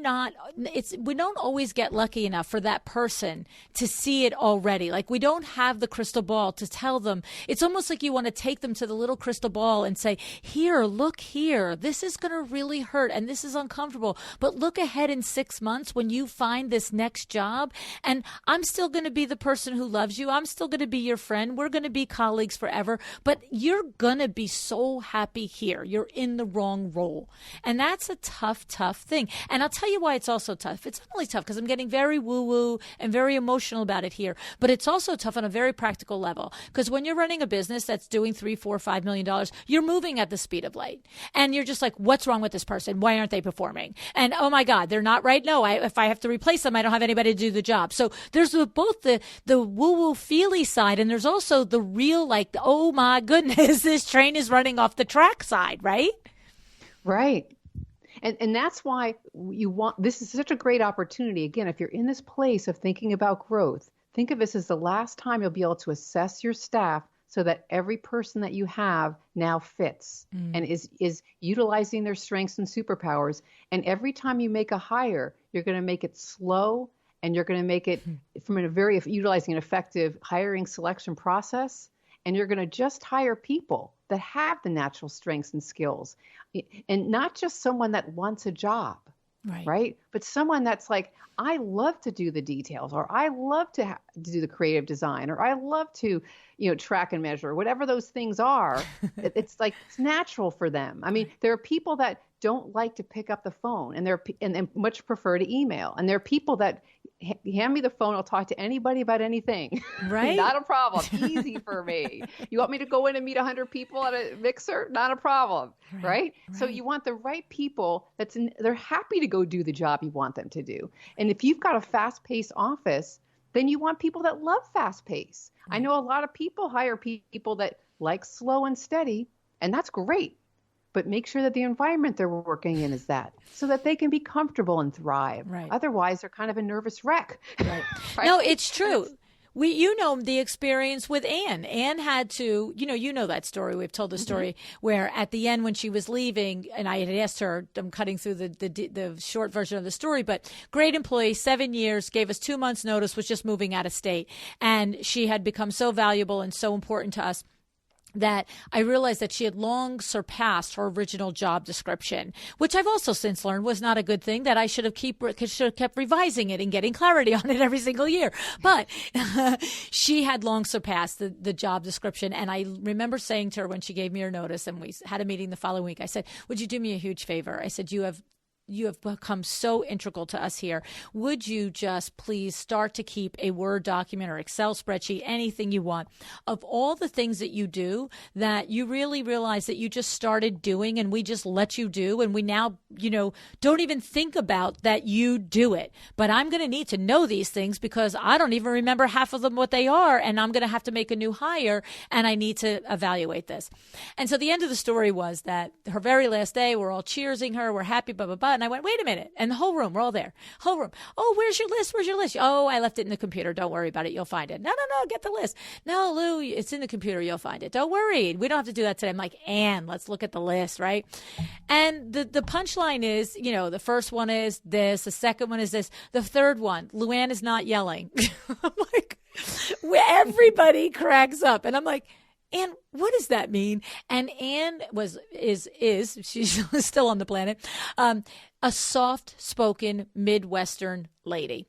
don't always get lucky enough for that person to see it already. Like we don't have the crystal ball to tell them. It's almost like you want to take them to the little crystal ball and say, here, look here, this is going to really hurt and this is uncomfortable. But look ahead in 6 months when you find this next job, and I'm still going to be the person who loves you. I'm still going to be your friend. We're going to be colleagues forever, but you're going to be so happy here. You're in the wrong role. And that's a tough thing. And I'll tell you why it's also tough. It's not only tough because I'm getting very woo-woo and very emotional about it here, but it's also tough on a very practical level. Because when you're running a business that's doing $3, $4, $5 million, you're moving at the speed of light. And you're just like, what's wrong with this person? Why aren't they performing? And oh my God, they're not right. No, if I have to replace them, I don't have anybody to do the job. So there's both the woo-woo feely side, and there's also the real, like, oh my goodness, this train is running off the track side, right? Right. And that's why this is such a great opportunity. Again, if you're in this place of thinking about growth, think of this as the last time you'll be able to assess your staff so that every person that you have now fits and is utilizing their strengths and superpowers. And every time you make a hire, you're going to make it slow, and you're going to make it from utilizing an effective hiring selection process. And you're going to just hire people that have the natural strengths and skills, and not just someone that wants a job, right? But someone that's like, I love to do the details, or I love to do the creative design, or I love to, track and measure, whatever those things are. It's like it's natural for them. I mean, there are people that don't like to pick up the phone, and much prefer to email, and there are people that hand me the phone, I'll talk to anybody about anything. Right. Not a problem. Easy for me. You want me to go in and meet 100 people at a mixer? Not a problem. Right? So you want the right people they're happy to go do the job you want them to do. And if you've got a fast-paced office, then you want people that love fast-paced. I know a lot of people hire people that like slow and steady, and that's great. but make sure that the environment they're working in is that, so that they can be comfortable and thrive. Right. Otherwise, they're kind of a nervous wreck. Right. Right? No, it's true. You know the experience with Anne. Anne had to, you know that story. We've told the story where at the end when she was leaving, and I had asked her, I'm cutting through the short version of the story, but great employee, 7 years, gave us 2 months notice, was just moving out of state. And she had become so valuable and so important to us that I realized that she had long surpassed her original job description, which I've also since learned was not a good thing, that I should have kept revising it and getting clarity on it every single year. But she had long surpassed the job description. And I remember saying to her when she gave me her notice and we had a meeting the following week, I said, would you do me a huge favor? I said, you have become so integral to us here. Would you just please start to keep a Word document or Excel spreadsheet, anything you want, of all the things that you do that you really realize that you just started doing and we just let you do, and we now, don't even think about that you do it. But I'm going to need to know these things because I don't even remember half of them what they are, and I'm going to have to make a new hire, and I need to evaluate this. And so the end of the story was that her very last day, we're all cheersing her, we're happy, blah, blah, blah. And I went, wait a minute. And the whole room, we're all there. Whole room. Oh, where's your list? Where's your list? Oh, I left it in the computer. Don't worry about it. You'll find it. No, get the list. No, Lou, it's in the computer. You'll find it. Don't worry. We don't have to do that today. I'm like, Anne, let's look at the list, right? And the punchline is, the first one is this. The second one is this. The third one, LuAnn is not yelling. I'm like, everybody cracks up. And I'm like, Anne, what does that mean? And Anne is she's still on the planet, a soft-spoken Midwestern lady.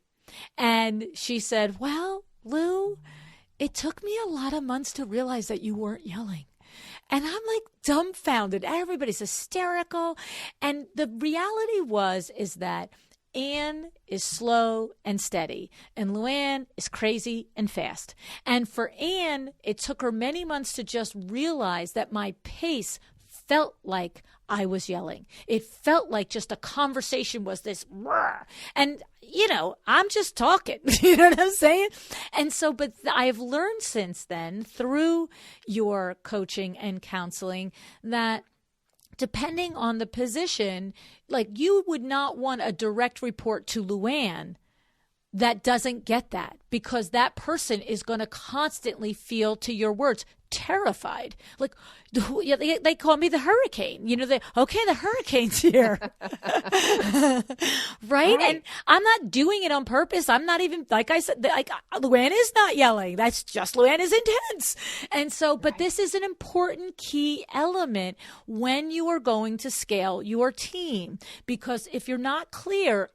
And she said, well, Lou, it took me a lot of months to realize that you weren't yelling. And I'm like dumbfounded. Everybody's hysterical. And the reality is that Anne is slow and steady, and LuAnn is crazy and fast. And for Anne, it took her many months to just realize that my pace felt like I was yelling. It felt like just a conversation was this, and I'm just talking. You know what I'm saying? And so, but I've learned since then through your coaching and counseling that depending on the position, like you would not want a direct report to LuAnn that doesn't get that, because that person is going to constantly feel, to your words, terrified. Like they call me the hurricane. The hurricane's here. Right? And I'm not doing it on purpose. I'm not even, like I said, LuAnn is not yelling. That's just LuAnn is intense. And so, but this is an important key element when you are going to scale your team, because if you're not clear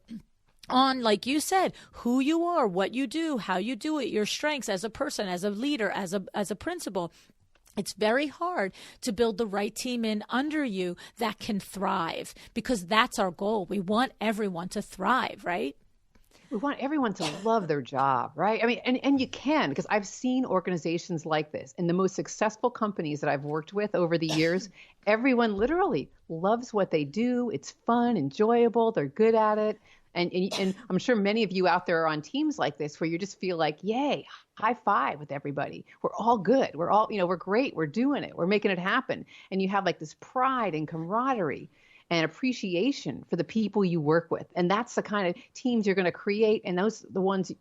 on, like you said, who you are, what you do, how you do it, your strengths as a person, as a leader, as a principal, it's very hard to build the right team in under you that can thrive, because that's our goal. We want everyone to thrive, right? We want everyone to love their job, right? I mean, and you can, because I've seen organizations like this. In the most successful companies that I've worked with over the years, everyone literally loves what they do. It's fun, enjoyable, they're good at it. And I'm sure many of you out there are on teams like this where you just feel like, yay, high five with everybody. We're all good. We're all, we're great. We're doing it. We're making it happen. And you have like this pride and camaraderie and appreciation for the people you work with. And that's the kind of teams you're going to create. And those the ones,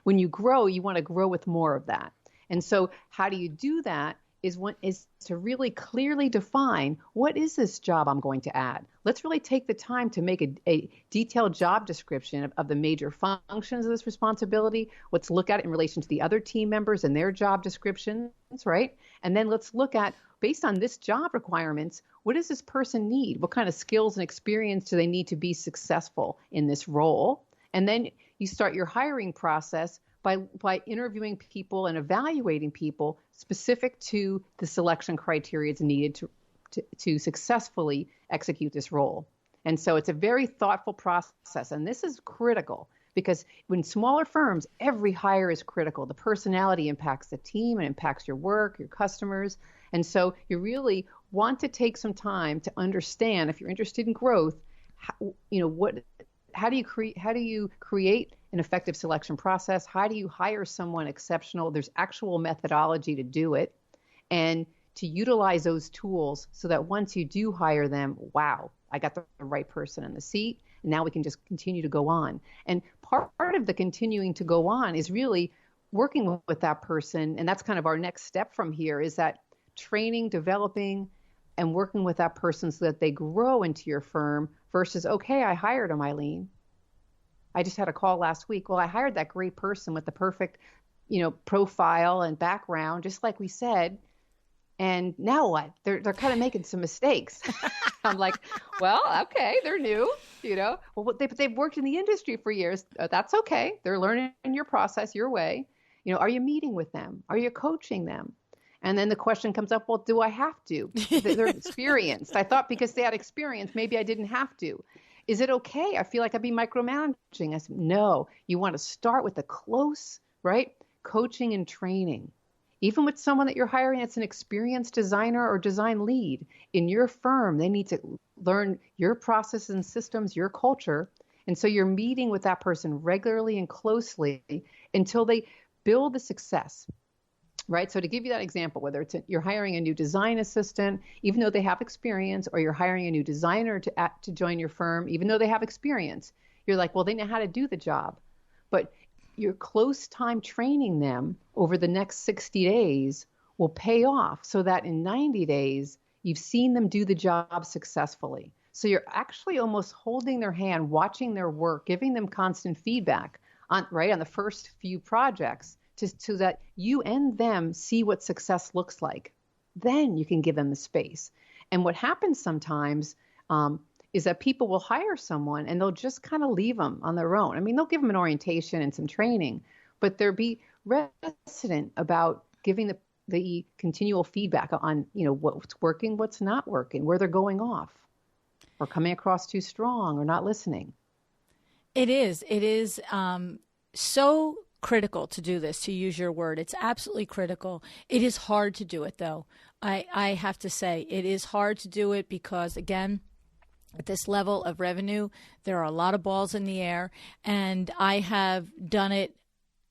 when you grow, you want to grow with more of that. And so how do you do that is to really clearly define, what is this job I'm going to add? Let's really take the time to make a detailed job description of the major functions of this responsibility. Let's look at it in relation to the other team members and their job descriptions, right? And then let's look at, based on this job requirements, what does this person need? What kind of skills and experience do they need to be successful in this role? And then you start your hiring process by interviewing people and evaluating people specific to the selection criteria needed to successfully execute this role. And so it's a very thoughtful process. And this is critical because when smaller firms, every hire is critical. The personality impacts the team and impacts your work, your customers. And so you really want to take some time to understand, if you're interested in growth, how do you create an effective selection process? How do you hire someone exceptional? There's actual methodology to do it. And to utilize those tools so that once you do hire them, wow, I got the right person in the seat. And now we can just continue to go on. And part of the continuing to go on is really working with that person. And that's kind of our next step from here, is that training, developing, and working with that person so that they grow into your firm versus, okay, I hired them, Eileen. I just had a call last week. Well, I hired that great person with the perfect, profile and background, just like we said. And now what? They're kind of making some mistakes. I'm like, well, okay, they're new, Well, they've worked in the industry for years. That's okay. They're learning your process your way. Are you meeting with them? Are you coaching them? And then the question comes up, well, do I have to? They're experienced. I thought because they had experience, maybe I didn't have to. Is it okay? I feel like I'd be micromanaging. I said, no, you want to start with a close, right? Coaching and training. Even with someone that you're hiring that's an experienced designer or design lead in your firm, they need to learn your processes and systems, your culture. And so you're meeting with that person regularly and closely until they build the success, right? So to give you that example, whether it's you're hiring a new design assistant, even though they have experience, or you're hiring a new designer to join your firm, even though they have experience, you're like, well, they know how to do the job. But your close time training them over the next 60 days will pay off so that in 90 days, you've seen them do the job successfully. So you're actually almost holding their hand, watching their work, giving them constant feedback on the first few projects so that you and them see what success looks like. Then you can give them the space. And what happens sometimes is that people will hire someone and they'll just kind of leave them on their own. I mean, they'll give them an orientation and some training, but they'll be reticent about giving the continual feedback on, what's working, what's not working, where they're going off or coming across too strong or not listening. It is so critical to do this, to use your word. It's absolutely critical. It is hard to do it, though. I have to say it is hard to do it because, again, at this level of revenue, there are a lot of balls in the air, and I have done it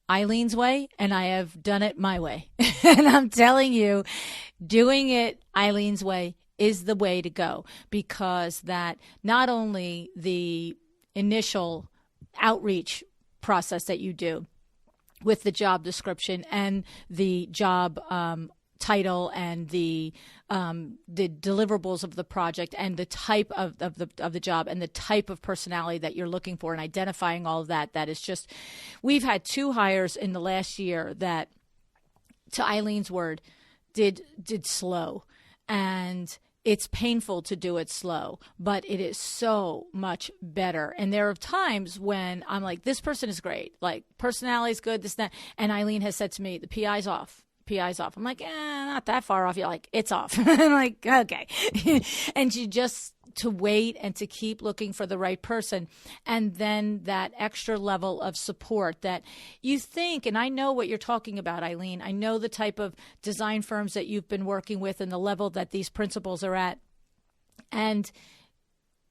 Eileen's way, and I have done it my way. And I'm telling you, doing it Eileen's way is the way to go, because that not only the initial outreach process that you do with the job description and the job title and the deliverables of the project and the type of the job and the type of personality that you're looking for and identifying all of that is just, we've had 2 hires in the last year that, to Eileen's word, did slow. And it's painful to do it slow, but it is so much better. And there are times when I'm like, this person is great. Like, personality is good, this, that. And Eileen has said to me, the PI's off. I'm like, not that far off. You're like, it's off. I'm like, okay. And you just to wait and to keep looking for the right person. And then that extra level of support that you think, and I know what you're talking about, Eileen. I know the type of design firms that you've been working with and the level that these principals are at. And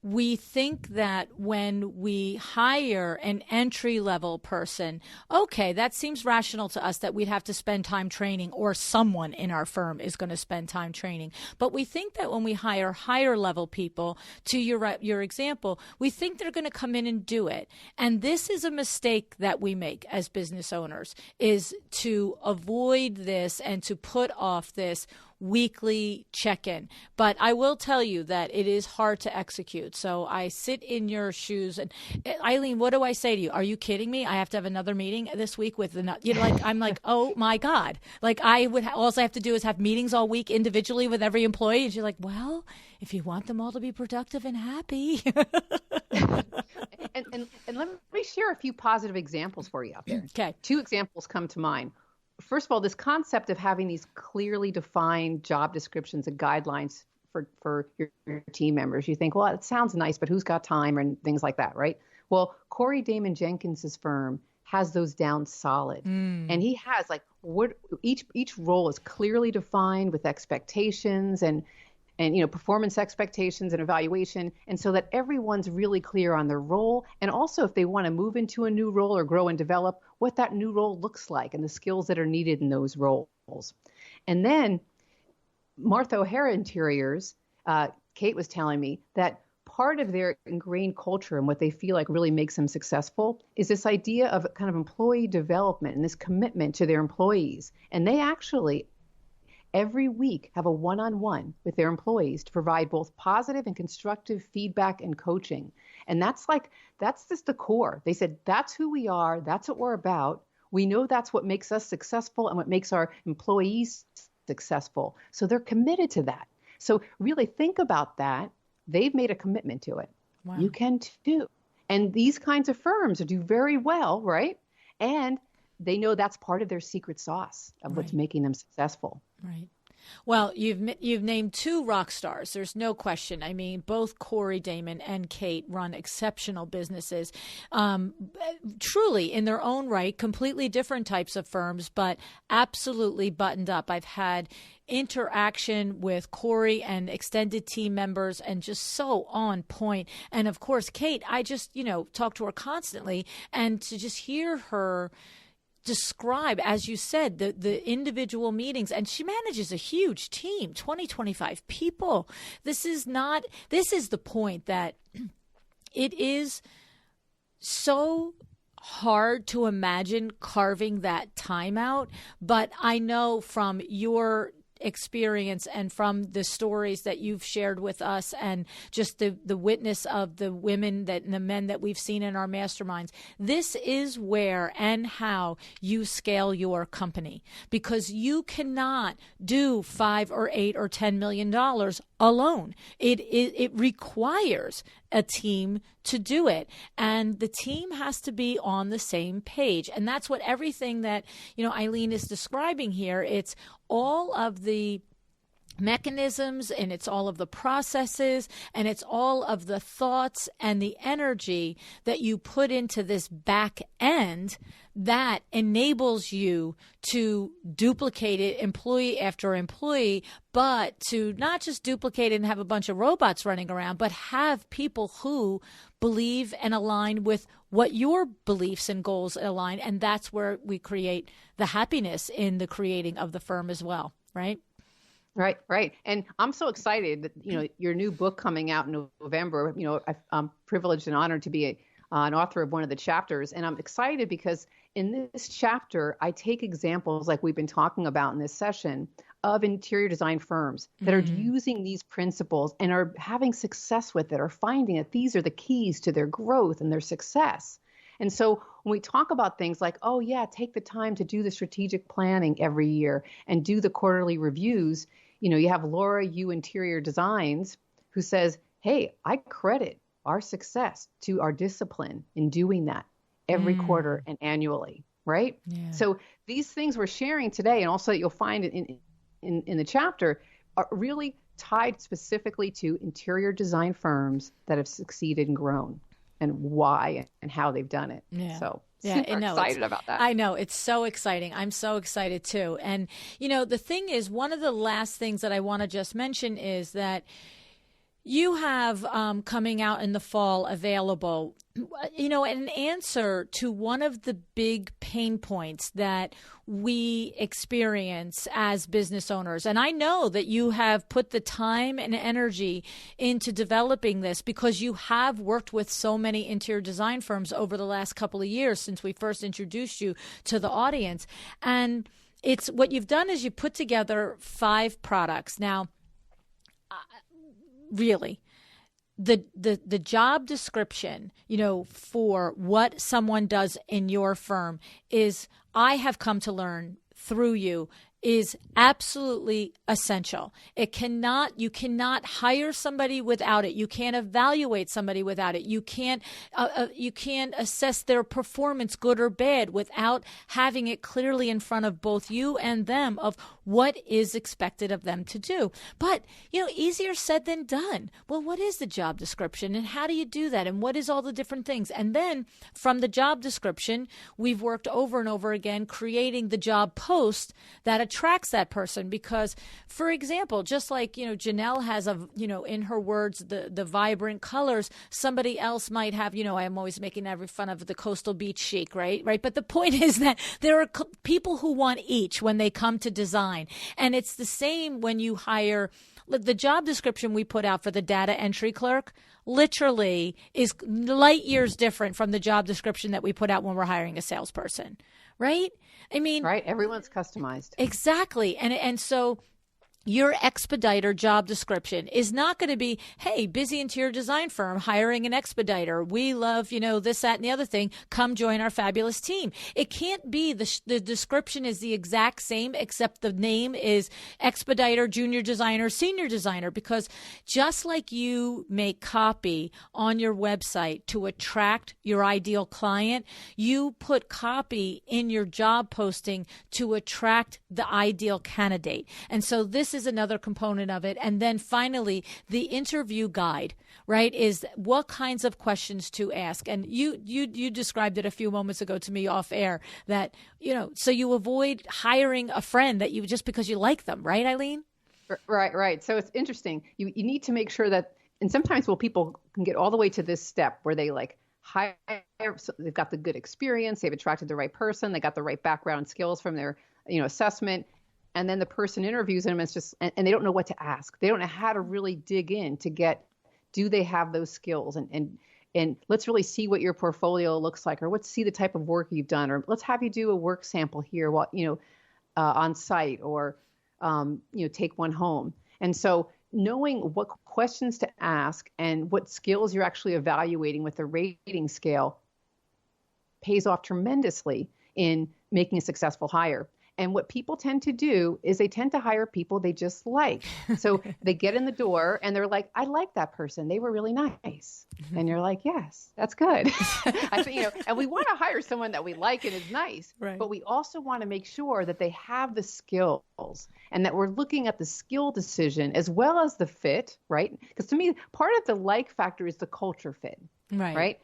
we think that when we hire an entry-level person, okay, that seems rational to us that we'd have to spend time training, or someone in our firm is going to spend time training. But we think that when we hire higher-level people, to your example, we think they're going to come in and do it. And this is a mistake that we make as business owners, is to avoid this and to put off this weekly check-in. But I will tell you that it is hard to execute. So I sit in your shoes. And Eileen, what do I say to you? Are you kidding me? I have to have another meeting this week with I'm like, oh my God. Like, all I have to do is have meetings all week individually with every employee. And she's like, well, if you want them all to be productive and happy. and let me share a few positive examples for you out there. Okay. 2 examples come to mind. First of all, this concept of having these clearly defined job descriptions and guidelines for your team members. You think, well, it sounds nice, but who's got time and things like that, right? Well, Corey Damon Jenkins's firm has those down solid. And he has each role is clearly defined with expectations and performance expectations and evaluation, and so that everyone's really clear on their role, and also if they want to move into a new role or grow and develop, what that new role looks like and the skills that are needed in those roles. And then Martha O'Hara Interiors, Kate was telling me that part of their ingrained culture and what they feel like really makes them successful is this idea of kind of employee development and this commitment to their employees. And they actually every week have a one-on-one with their employees to provide both positive and constructive feedback and coaching. And that's just the core. They said, that's who we are. That's what we're about. We know that's what makes us successful and what makes our employees successful. So they're committed to that. So really think about that. They've made a commitment to it. Wow. You can too. And these kinds of firms do very well, right? And they know that's part of their secret sauce of what's making them successful. Right. Well, you've named two rock stars. There's no question. I mean, both Corey Damon and Kate run exceptional businesses, truly in their own right, completely different types of firms, but absolutely buttoned up. I've had interaction with Corey and extended team members and just so on point. And of course, Kate, I just, talk to her constantly, and to just hear her describe, as you said, the individual meetings, and she manages a huge team, 25 people. This is the point, that it is so hard to imagine carving that time out. But I know from your experience and from the stories that you've shared with us, and just the witness of the women and the men that we've seen in our masterminds, this is where and how you scale your company, because you cannot do $5 or $8 or $10 million alone. It requires a team to do it, and the team has to be on the same page. And that's what everything that Eileen is describing here. It's all of the mechanisms, and it's all of the processes, and it's all of the thoughts and the energy that you put into this back end that enables you to duplicate it employee after employee, but to not just duplicate it and have a bunch of robots running around, but have people who believe and align with what your beliefs and goals align. And that's where we create the happiness in the creating of the firm as well, right? Right. And I'm so excited that, your new book coming out in November, I'm privileged and honored to be an author of one of the chapters. And I'm excited because in this chapter, I take examples like we've been talking about in this session of interior design firms that are using these principles and are having success with it, or finding that these are the keys to their growth and their success. And so when we talk about things like, oh yeah, take the time to do the strategic planning every year and do the quarterly reviews, you have Laura Yu Interior Designs who says, hey, I credit our success to our discipline in doing that every quarter and annually, right? Yeah. So these things we're sharing today, and also that you'll find in the chapter, are really tied specifically to interior design firms that have succeeded and grown, and why and how they've done it. Yeah. So super excited about that. I know. It's so exciting. I'm so excited too. And, the thing is, one of the last things that I want to just mention is that you have coming out in the fall available, an answer to one of the big pain points that we experience as business owners. And I know that you have put the time and energy into developing this, because you have worked with so many interior design firms over the last couple of years since we first introduced you to the audience. And it's what you've done is you put together 5 products. Now, really, the job description, for what someone does in your firm is, I have come to learn through you, is absolutely essential. You cannot hire somebody without it. You can't evaluate somebody without it. You can't assess their performance, good or bad, without having it clearly in front of both you and them of what is expected of them to do. But, easier said than done. Well, what is the job description, and how do you do that, and what is all the different things? And then from the job description, we've worked over and over again creating the job post that attracts that person because, for example, just like, Janelle has in her words, the vibrant colors, somebody else might have, I'm always making every fun of the coastal beach chic, right? But the point is that there are people who want each when they come to design. And it's the same when you hire. The job description we put out for the data entry clerk literally is light years different from the job description that we put out when we're hiring a salesperson, right? I mean, right. Everyone's customized. Exactly. And so your expediter job description is not going to be, hey, busy interior design firm hiring an expediter. We love, this, that, and the other thing. Come join our fabulous team. It can't be the description is the exact same, except the name is expediter, junior designer, senior designer, because just like you make copy on your website to attract your ideal client, you put copy in your job posting to attract the ideal candidate. And so this is another component of it. And then finally, the interview guide, right, is what kinds of questions to ask. And you described it a few moments ago to me off air that, so you avoid hiring a friend that you just because you like them, right, Eileen? Right. So it's interesting. You need to make sure that, and sometimes people can get all the way to this step where they hire, so they've got the good experience, they've attracted the right person, they got the right background skills from their, assessment. And then the person interviews them and it's just, and they don't know what to ask. They don't know how to really dig in to do they have those skills? And let's really see what your portfolio looks like, or let's see the type of work you've done, or let's have you do a work sample here, on site, or, take one home. And so knowing what questions to ask and what skills you're actually evaluating with the rating scale pays off tremendously in making a successful hire. And what people tend to do is they tend to hire people they just like. So they get in the door and they're like, I like that person. They were really nice. And you're like, yes, that's good. I think, and we want to hire someone that we like and is nice, right. But we also want to make sure that they have the skills and that we're looking at the skill decision as well as the fit, right? Because to me, part of the like factor is the culture fit, right?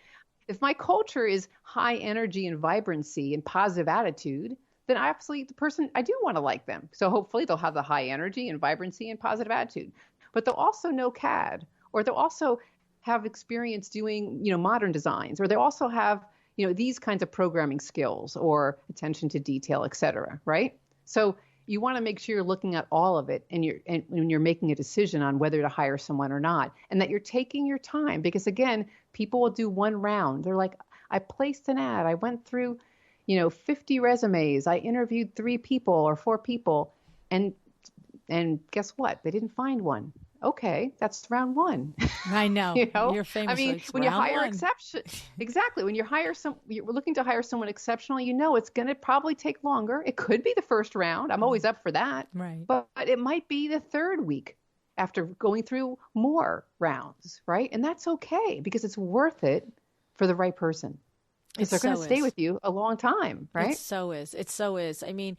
If my culture is high energy and vibrancy and positive attitude, then absolutely the person, I do want to like them. So hopefully they'll have the high energy and vibrancy and positive attitude, but they'll also know CAD, or they'll also have experience doing, modern designs, or they also have, these kinds of programming skills or attention to detail, et cetera, right? So you want to make sure you're looking at all of it and when you're making a decision on whether to hire someone or not, and that you're taking your time, because again, people will do one round. They're like, I placed an ad, I went through 50 resumes. I interviewed 3 people or 4 people, and guess what? They didn't find one. Okay, that's round 1. I know. You're famous. I mean, when you hire exactly. When you're looking to hire someone exceptional, it's going to probably take longer. It could be the first round. I'm always up for that. Right. But it might be the 3rd week after going through more rounds, right? And that's okay because it's worth it for the right person. Because they're going to stay with you a long time, right? It so is. I mean,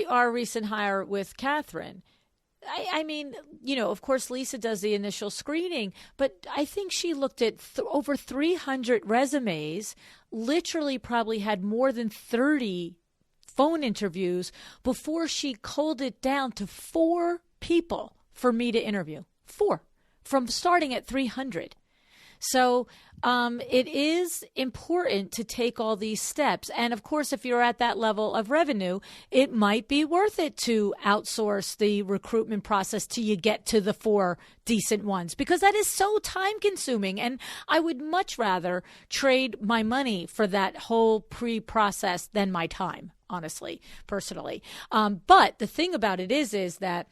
our recent hire with Catherine, I mean, of course, Lisa does the initial screening, but I think she looked at over 300 resumes, literally probably had more than 30 phone interviews before she culled it down to 4 people for me to interview. 4, from starting at 300. So it is important to take all these steps. And of course, if you're at that level of revenue, it might be worth it to outsource the recruitment process till you get to the 4 decent ones, because that is so time consuming. And I would much rather trade my money for that whole pre-process than my time, honestly, personally. But the thing about it is that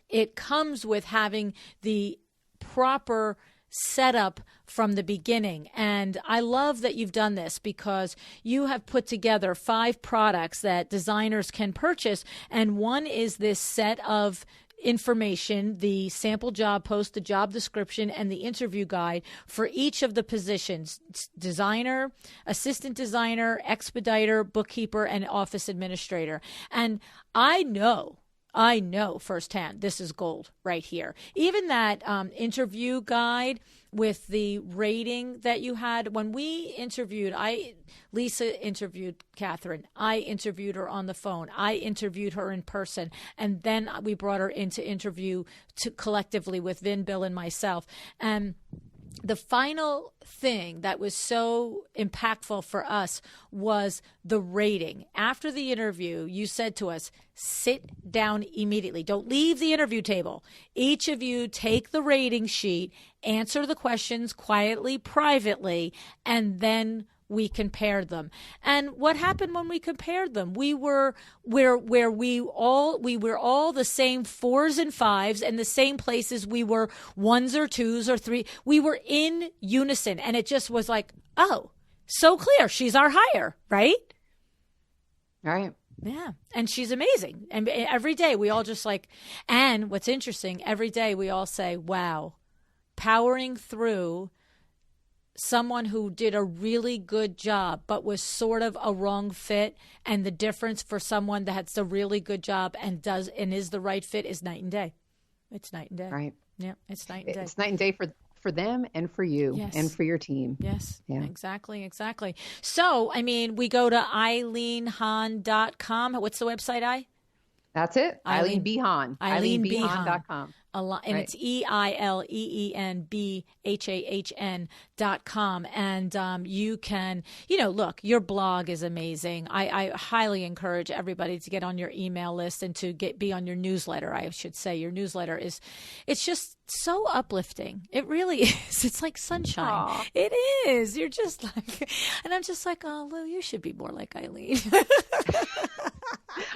it comes with having the proper setup from the beginning. And I love that you've done this because you have put together 5 products that designers can purchase. And one is this set of information, the sample job post, the job description, and the interview guide for each of the positions: designer, assistant designer, expediter, bookkeeper, and office administrator. And I know firsthand, this is gold right here. Even that interview guide, with the rating that you had. When we interviewed, Lisa interviewed Catherine. I interviewed her on the phone. I interviewed her in person. And then we brought her in to interview collectively with Vin, Bill, and myself. And the final thing that was so impactful for us was the rating. After the interview, you said to us, sit down immediately. Don't leave the interview table. Each of you take the rating sheet, answer the questions quietly, privately, and then we compared them. And what happened when we compared them? We were we were all the same 4s and 5s, and the same places we were 1s or 2s or 3. We were in unison, and it just was like, oh, so clear. She's our hire, right? Right. Yeah. And she's amazing. And every day we all just like, and what's interesting, every day we all say, wow, powering through someone who did a really good job but was sort of a wrong fit, and the difference for someone that's a really good job and is the right fit is night and day. It's night and day. Right. Yeah, it's night and day. It's night and day for them and for you. Yes. And for your team. Yes, yeah. Exactly. So, I mean, we go to EileenHahn.com. What's the website, That's it. Eileen B. Hahn. EileenBHahn.com. And right. It's EileenBHahn.com. And you can, look, your blog is amazing. I highly encourage everybody to get on your email list and to be on your newsletter, I should say. Your newsletter it's just so uplifting. It really is. It's like sunshine. Aww. It is. You're just like, and I'm just like, oh, Lou, you should be more like Eileen.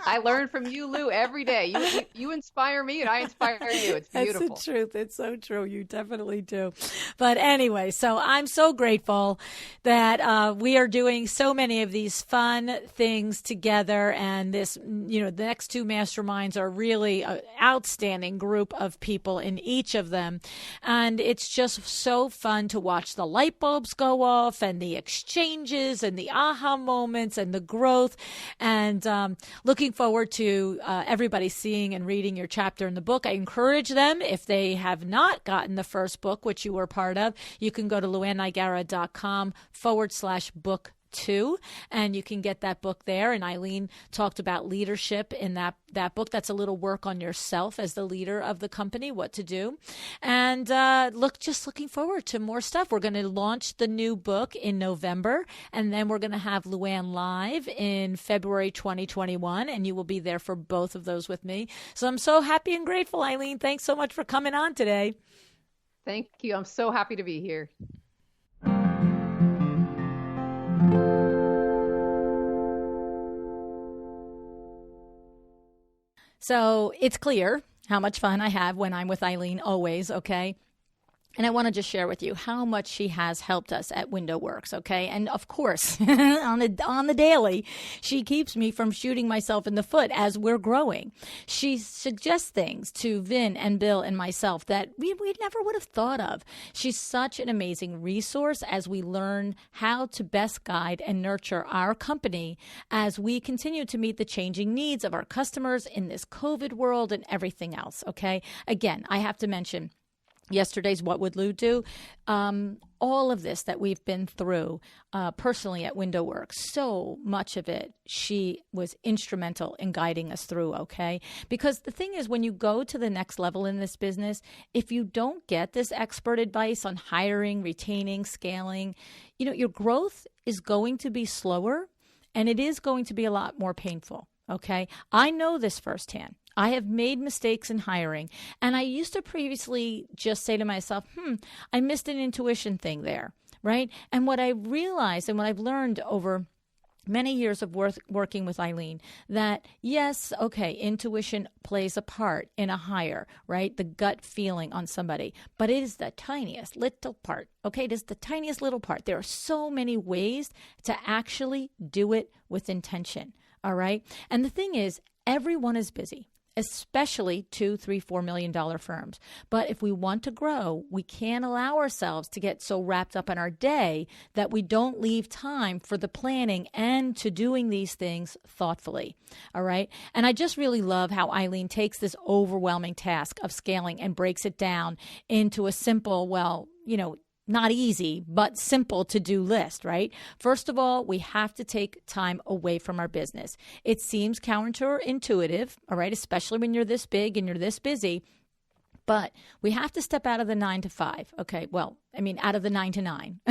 I learn from you, Lou, every day. You inspire me and I inspire you. It's beautiful. That's the truth. It's so true. You definitely do. But anyway, so I'm so grateful that we are doing so many of these fun things together. And this, the next 2 masterminds are really an outstanding group of people in each of them. And it's just so fun to watch the light bulbs go off and the exchanges and the aha moments and the growth. And looking forward to everybody seeing and reading your chapter in the book. I encourage them, if they have not gotten the first book, which you were part of, you can go to LuAnnandIgara.com/book 2, and you can get that book there. And Eileen talked about leadership in that book. That's a little work on yourself as the leader of the company, what to do. And looking forward to more stuff. We're going to launch the new book in November, and then we're going to have LuAnn Live in February 2021, and you will be there for both of those with me. So I'm so happy and grateful, Eileen. Thanks so much for coming on today. Thank you. I'm so happy to be here. So it's clear how much fun I have when I'm with Eileen always, okay? And I want to just share with you how much she has helped us at WindowWorks, okay? And of course, on the daily, she keeps me from shooting myself in the foot as we're growing. She suggests things to Vin and Bill and myself that we never would have thought of. She's such an amazing resource as we learn how to best guide and nurture our company as we continue to meet the changing needs of our customers in this COVID world and everything else, okay? Again, I have to mention yesterday's What Would Lou Do? All of this that we've been through personally at WindowWorks, so much of it, she was instrumental in guiding us through, okay? Because the thing is, when you go to the next level in this business, if you don't get this expert advice on hiring, retaining, scaling, your growth is going to be slower, and it is going to be a lot more painful, okay? I know this firsthand. I have made mistakes in hiring, and I used to previously just say to myself, I missed an intuition thing there, right? And what I realized and what I've learned over many years of working with Eileen, that yes, okay, intuition plays a part in a hire, right? The gut feeling on somebody, but it is the tiniest little part, okay? It is the tiniest little part. There are so many ways to actually do it with intention, all right? And the thing is, everyone is busy, especially $2, $3, $4 million firms. But if we want to grow, we can't allow ourselves to get so wrapped up in our day that we don't leave time for the planning and to doing these things thoughtfully. All right. And I just really love how Eileen takes this overwhelming task of scaling and breaks it down into a simple, not easy, but simple to-do list, right? First of all, we have to take time away from our business. It seems counterintuitive, all right, especially when you're this big and you're this busy, but we have to step out of the 9 to 5. Okay. Well, out of the 9 to 9,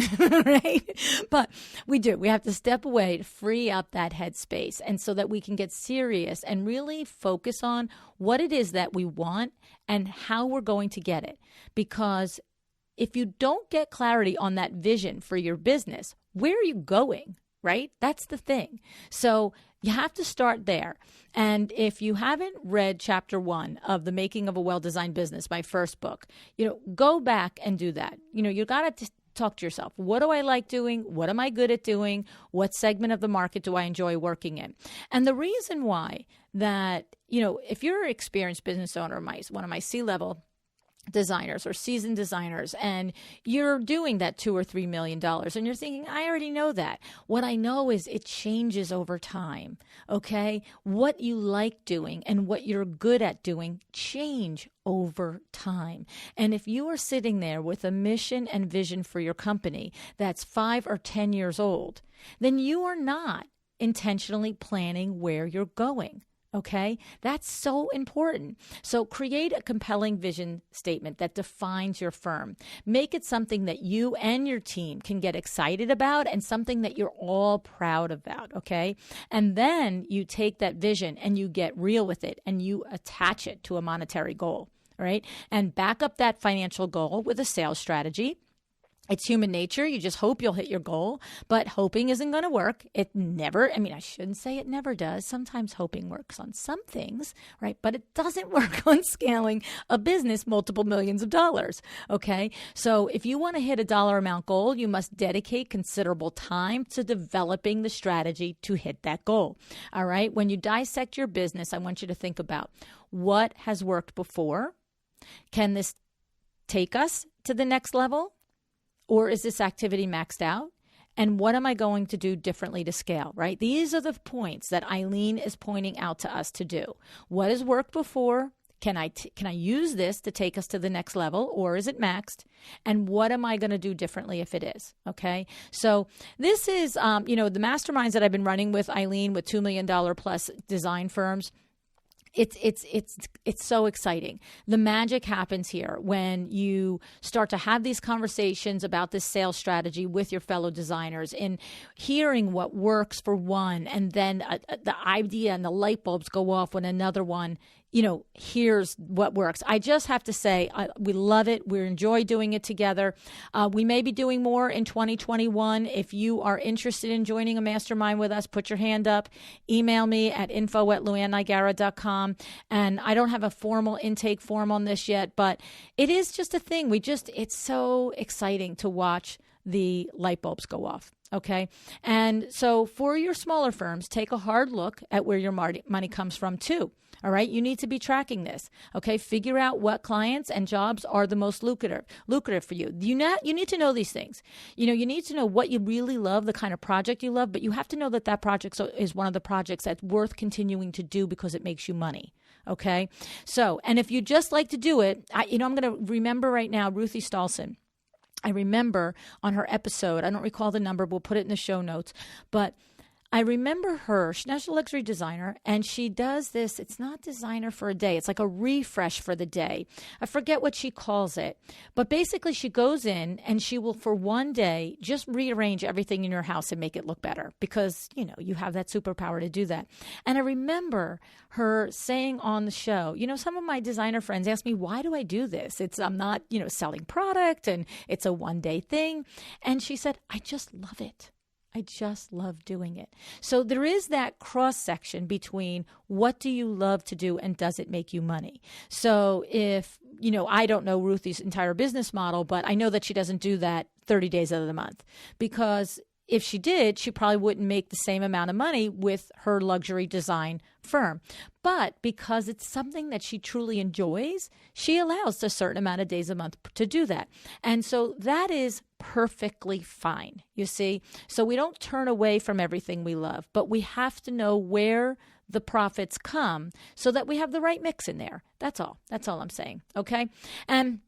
right? But we do. We have to step away to free up that headspace, and so that we can get serious and really focus on what it is that we want and how we're going to get it. Because if you don't get clarity on that vision for your business, where are you going, right? That's the thing. So you have to start there. And if you haven't read chapter 1 of The Making of a Well-Designed Business, my first book, go back and do that. You got to talk to yourself. What do I like doing? What am I good at doing? What segment of the market do I enjoy working in? And the reason why that, if you're an experienced business owner, one of my C-level designers or seasoned designers, and you're doing that $2 or $3 million, and you're thinking, I already know that. What I know is it changes over time. Okay. What you like doing and what you're good at doing change over time. And if you are sitting there with a mission and vision for your company that's 5 or 10 years old, then you are not intentionally planning where you're going. Okay, that's so important. So create a compelling vision statement that defines your firm. Make it something that you and your team can get excited about and something that you're all proud about. Okay, and then you take that vision and you get real with it and you attach it to a monetary goal, right? And back up that financial goal with a sales strategy. It's human nature. You just hope you'll hit your goal, but hoping isn't going to work. It never, I shouldn't say it never does. Sometimes hoping works on some things, right? But it doesn't work on scaling a business multiple millions of dollars. Okay. So if you want to hit a dollar amount goal, you must dedicate considerable time to developing the strategy to hit that goal. All right. When you dissect your business, I want you to think about what has worked before. Can this take us to the next level? Or is this activity maxed out? And what am I going to do differently to scale, right? These are the points that Eileen is pointing out to us to do. What has worked before? Can I use this to take us to the next level, or is it maxed? And what am I going to do differently if it is? Okay. So this is, the masterminds that I've been running with Eileen with $2 million plus design firms. It's so exciting. The magic happens here when you start to have these conversations about this sales strategy with your fellow designers and hearing what works for one, and then the idea and the light bulbs go off when another one, here's what works. I just have to say, we love it. We enjoy doing it together. We may be doing more in 2021. If you are interested in joining a mastermind with us, put your hand up. Email me at info@LuAnnNigara.com. And I don't have a formal intake form on this yet, but it is just a thing. It's so exciting to watch the light bulbs go off. Okay. And so for your smaller firms, take a hard look at where your money comes from too. All right. You need to be tracking this. Okay. Figure out what clients and jobs are the most lucrative for you. You need to know these things. You need to know what you really love, the kind of project you love, but you have to know that project is one of the projects that's worth continuing to do because it makes you money. Okay. So, and if you just like to do it, I'm going to remember right now, Ruthie Stolson. I remember on her episode, I don't recall the number, we'll put it in the show notes, but I remember her. She's a luxury designer, and she does this. It's not designer for a day. It's like a refresh for the day. I forget what she calls it. But basically, she goes in, and she will, for one day, just rearrange everything in your house and make it look better because, you have that superpower to do that. And I remember her saying on the show, some of my designer friends ask me, why do I do this? I'm not, selling product, and it's a one-day thing. And she said, I just love it. I just love doing it. So there is that cross section between what do you love to do and does it make you money? So if, I don't know Ruthie's entire business model, but I know that she doesn't do that 30 days out of the month, because if she did, she probably wouldn't make the same amount of money with her luxury design firm. But because it's something that she truly enjoys, she allows a certain amount of days a month to do that. And so that is perfectly fine, you see. So we don't turn away from everything we love, but we have to know where the profits come so that we have the right mix in there. That's all. That's all I'm saying. Okay. And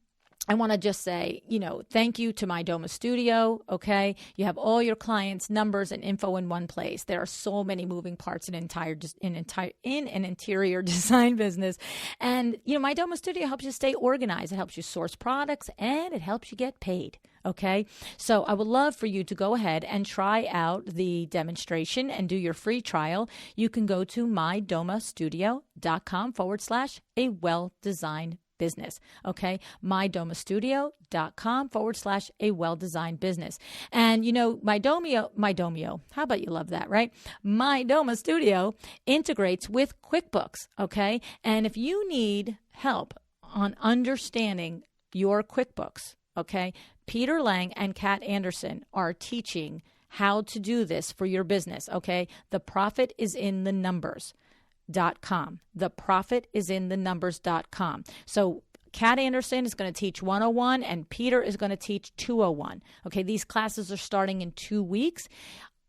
I want to just say, thank you to My Doma Studio. Okay. You have all your clients' numbers and info in one place. There are so many moving parts in an interior design business. And, My Doma Studio helps you stay organized. It helps you source products and it helps you get paid. Okay. So I would love for you to go ahead and try out the demonstration and do your free trial. You can go to mydomastudio.com/a well-designed business. Okay. mydomastudio.com/a well-designed business. And My Domio, how about you love that, right? My Doma Studio integrates with QuickBooks. Okay. And if you need help on understanding your QuickBooks, okay, Peter Lang and Kat Anderson are teaching how to do this for your business. Okay. The profit is in the numbers.com. The profit is in the numbers.com. So Kat Anderson is going to teach 101 and Peter is going to teach 201. Okay, these classes are starting in 2 weeks.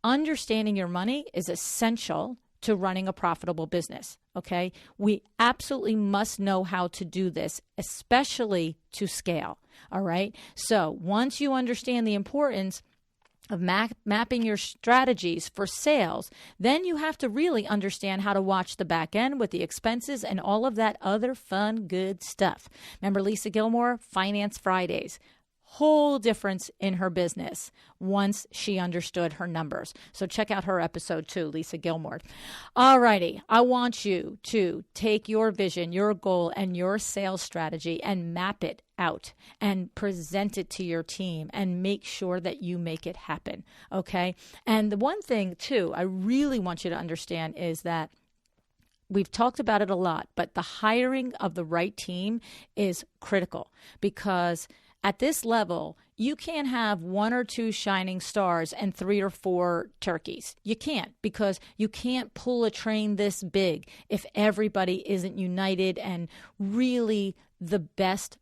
Understanding your money is essential to running a profitable business. Okay, we absolutely must know how to do this, especially to scale. All right. So once you understand the importance of mapping your strategies for sales, then you have to really understand how to watch the back end with the expenses and all of that other fun, good stuff. Remember Lisa Gilmore, Finance Fridays? Whole difference in her business once she understood her numbers. So check out her episode too, Lisa Gilmore. All righty. I want you to take your vision, your goal, and your sales strategy and map it out and present it to your team and make sure that you make it happen. Okay. And the one thing too, I really want you to understand is that we've talked about it a lot, but the hiring of the right team is critical because at this level, you can't have 1 or 2 shining stars and 3 or 4 turkeys. You can't, because you can't pull a train this big if everybody isn't united and really the best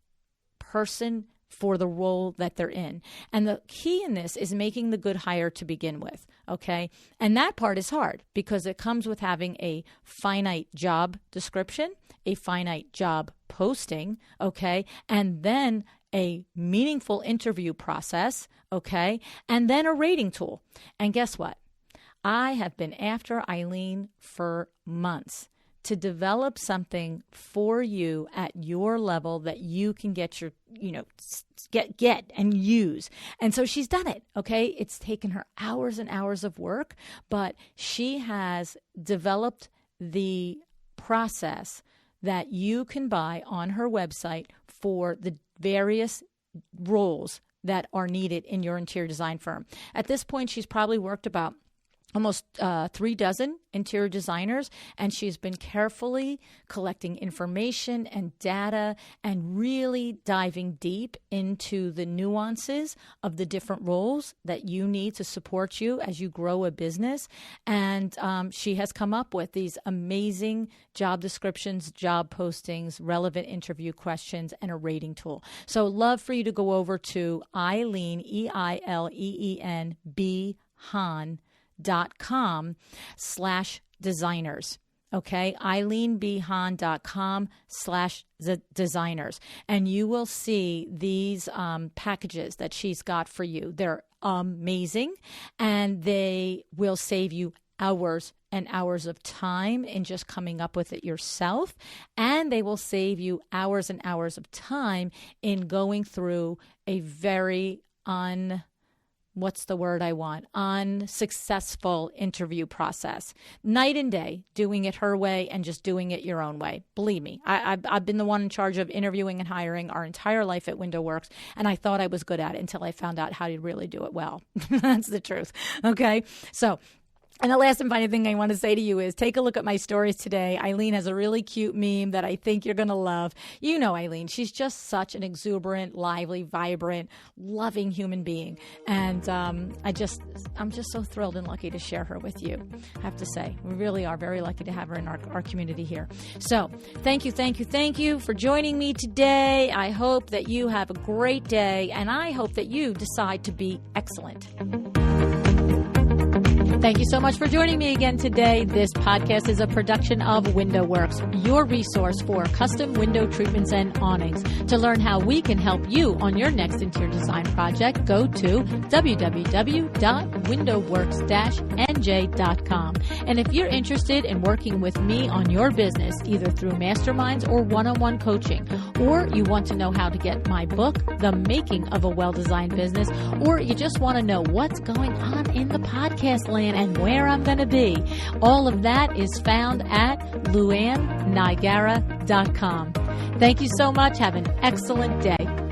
person for the role that they're in. And the key in this is making the good hire to begin with, okay? And that part is hard because it comes with having a finite job description, a finite job posting, okay? And then a meaningful interview process, okay? And then a rating tool. And guess what? I have been after Eileen for months to develop something for you at your level that you can get your, get and use. And so she's done it, okay? It's taken her hours and hours of work, but she has developed the process that you can buy on her website for the various roles that are needed in your interior design firm. At this point, she's probably worked about almost 3 dozen interior designers, and she's been carefully collecting information and data and really diving deep into the nuances of the different roles that you need to support you as you grow a business. And she has come up with these amazing job descriptions, job postings, relevant interview questions, and a rating tool. So love for you to go over to Eileen, EILEEN, B. Hahn.com/designers. Okay, EileenBHahn.com/designers. And you will see these packages that she's got for you. They're amazing, and they will save you hours and hours of time in just coming up with it yourself. And they will save you hours and hours of time in going through a very unsuccessful interview process. Night and day, doing it her way and just doing it your own way. Believe me, I've been the one in charge of interviewing and hiring our entire life at WindowWorks, and I thought I was good at it until I found out how to really do it well. That's the truth. Okay, so. And the last and final thing I want to say to you is take a look at my stories today. Eileen has a really cute meme that I think you're going to love. You know Eileen. She's just such an exuberant, lively, vibrant, loving human being. And I'm just so thrilled and lucky to share her with you. I have to say, we really are very lucky to have her in our community here. So thank you for joining me today. I hope that you have a great day, and I hope that you decide to be excellent. Thank you so much for joining me again today. This podcast is a production of WindowWorks, your resource for custom window treatments and awnings. To learn how we can help you on your next interior design project, go to www.windowworks-nj.com. And if you're interested in working with me on your business, either through masterminds or one-on-one coaching, or you want to know how to get my book, The Making of a Well-Designed Business, or you just want to know what's going on in the podcast land and where I'm going to be, all of that is found at LuAnnNigara.com. Thank you so much. Have an excellent day.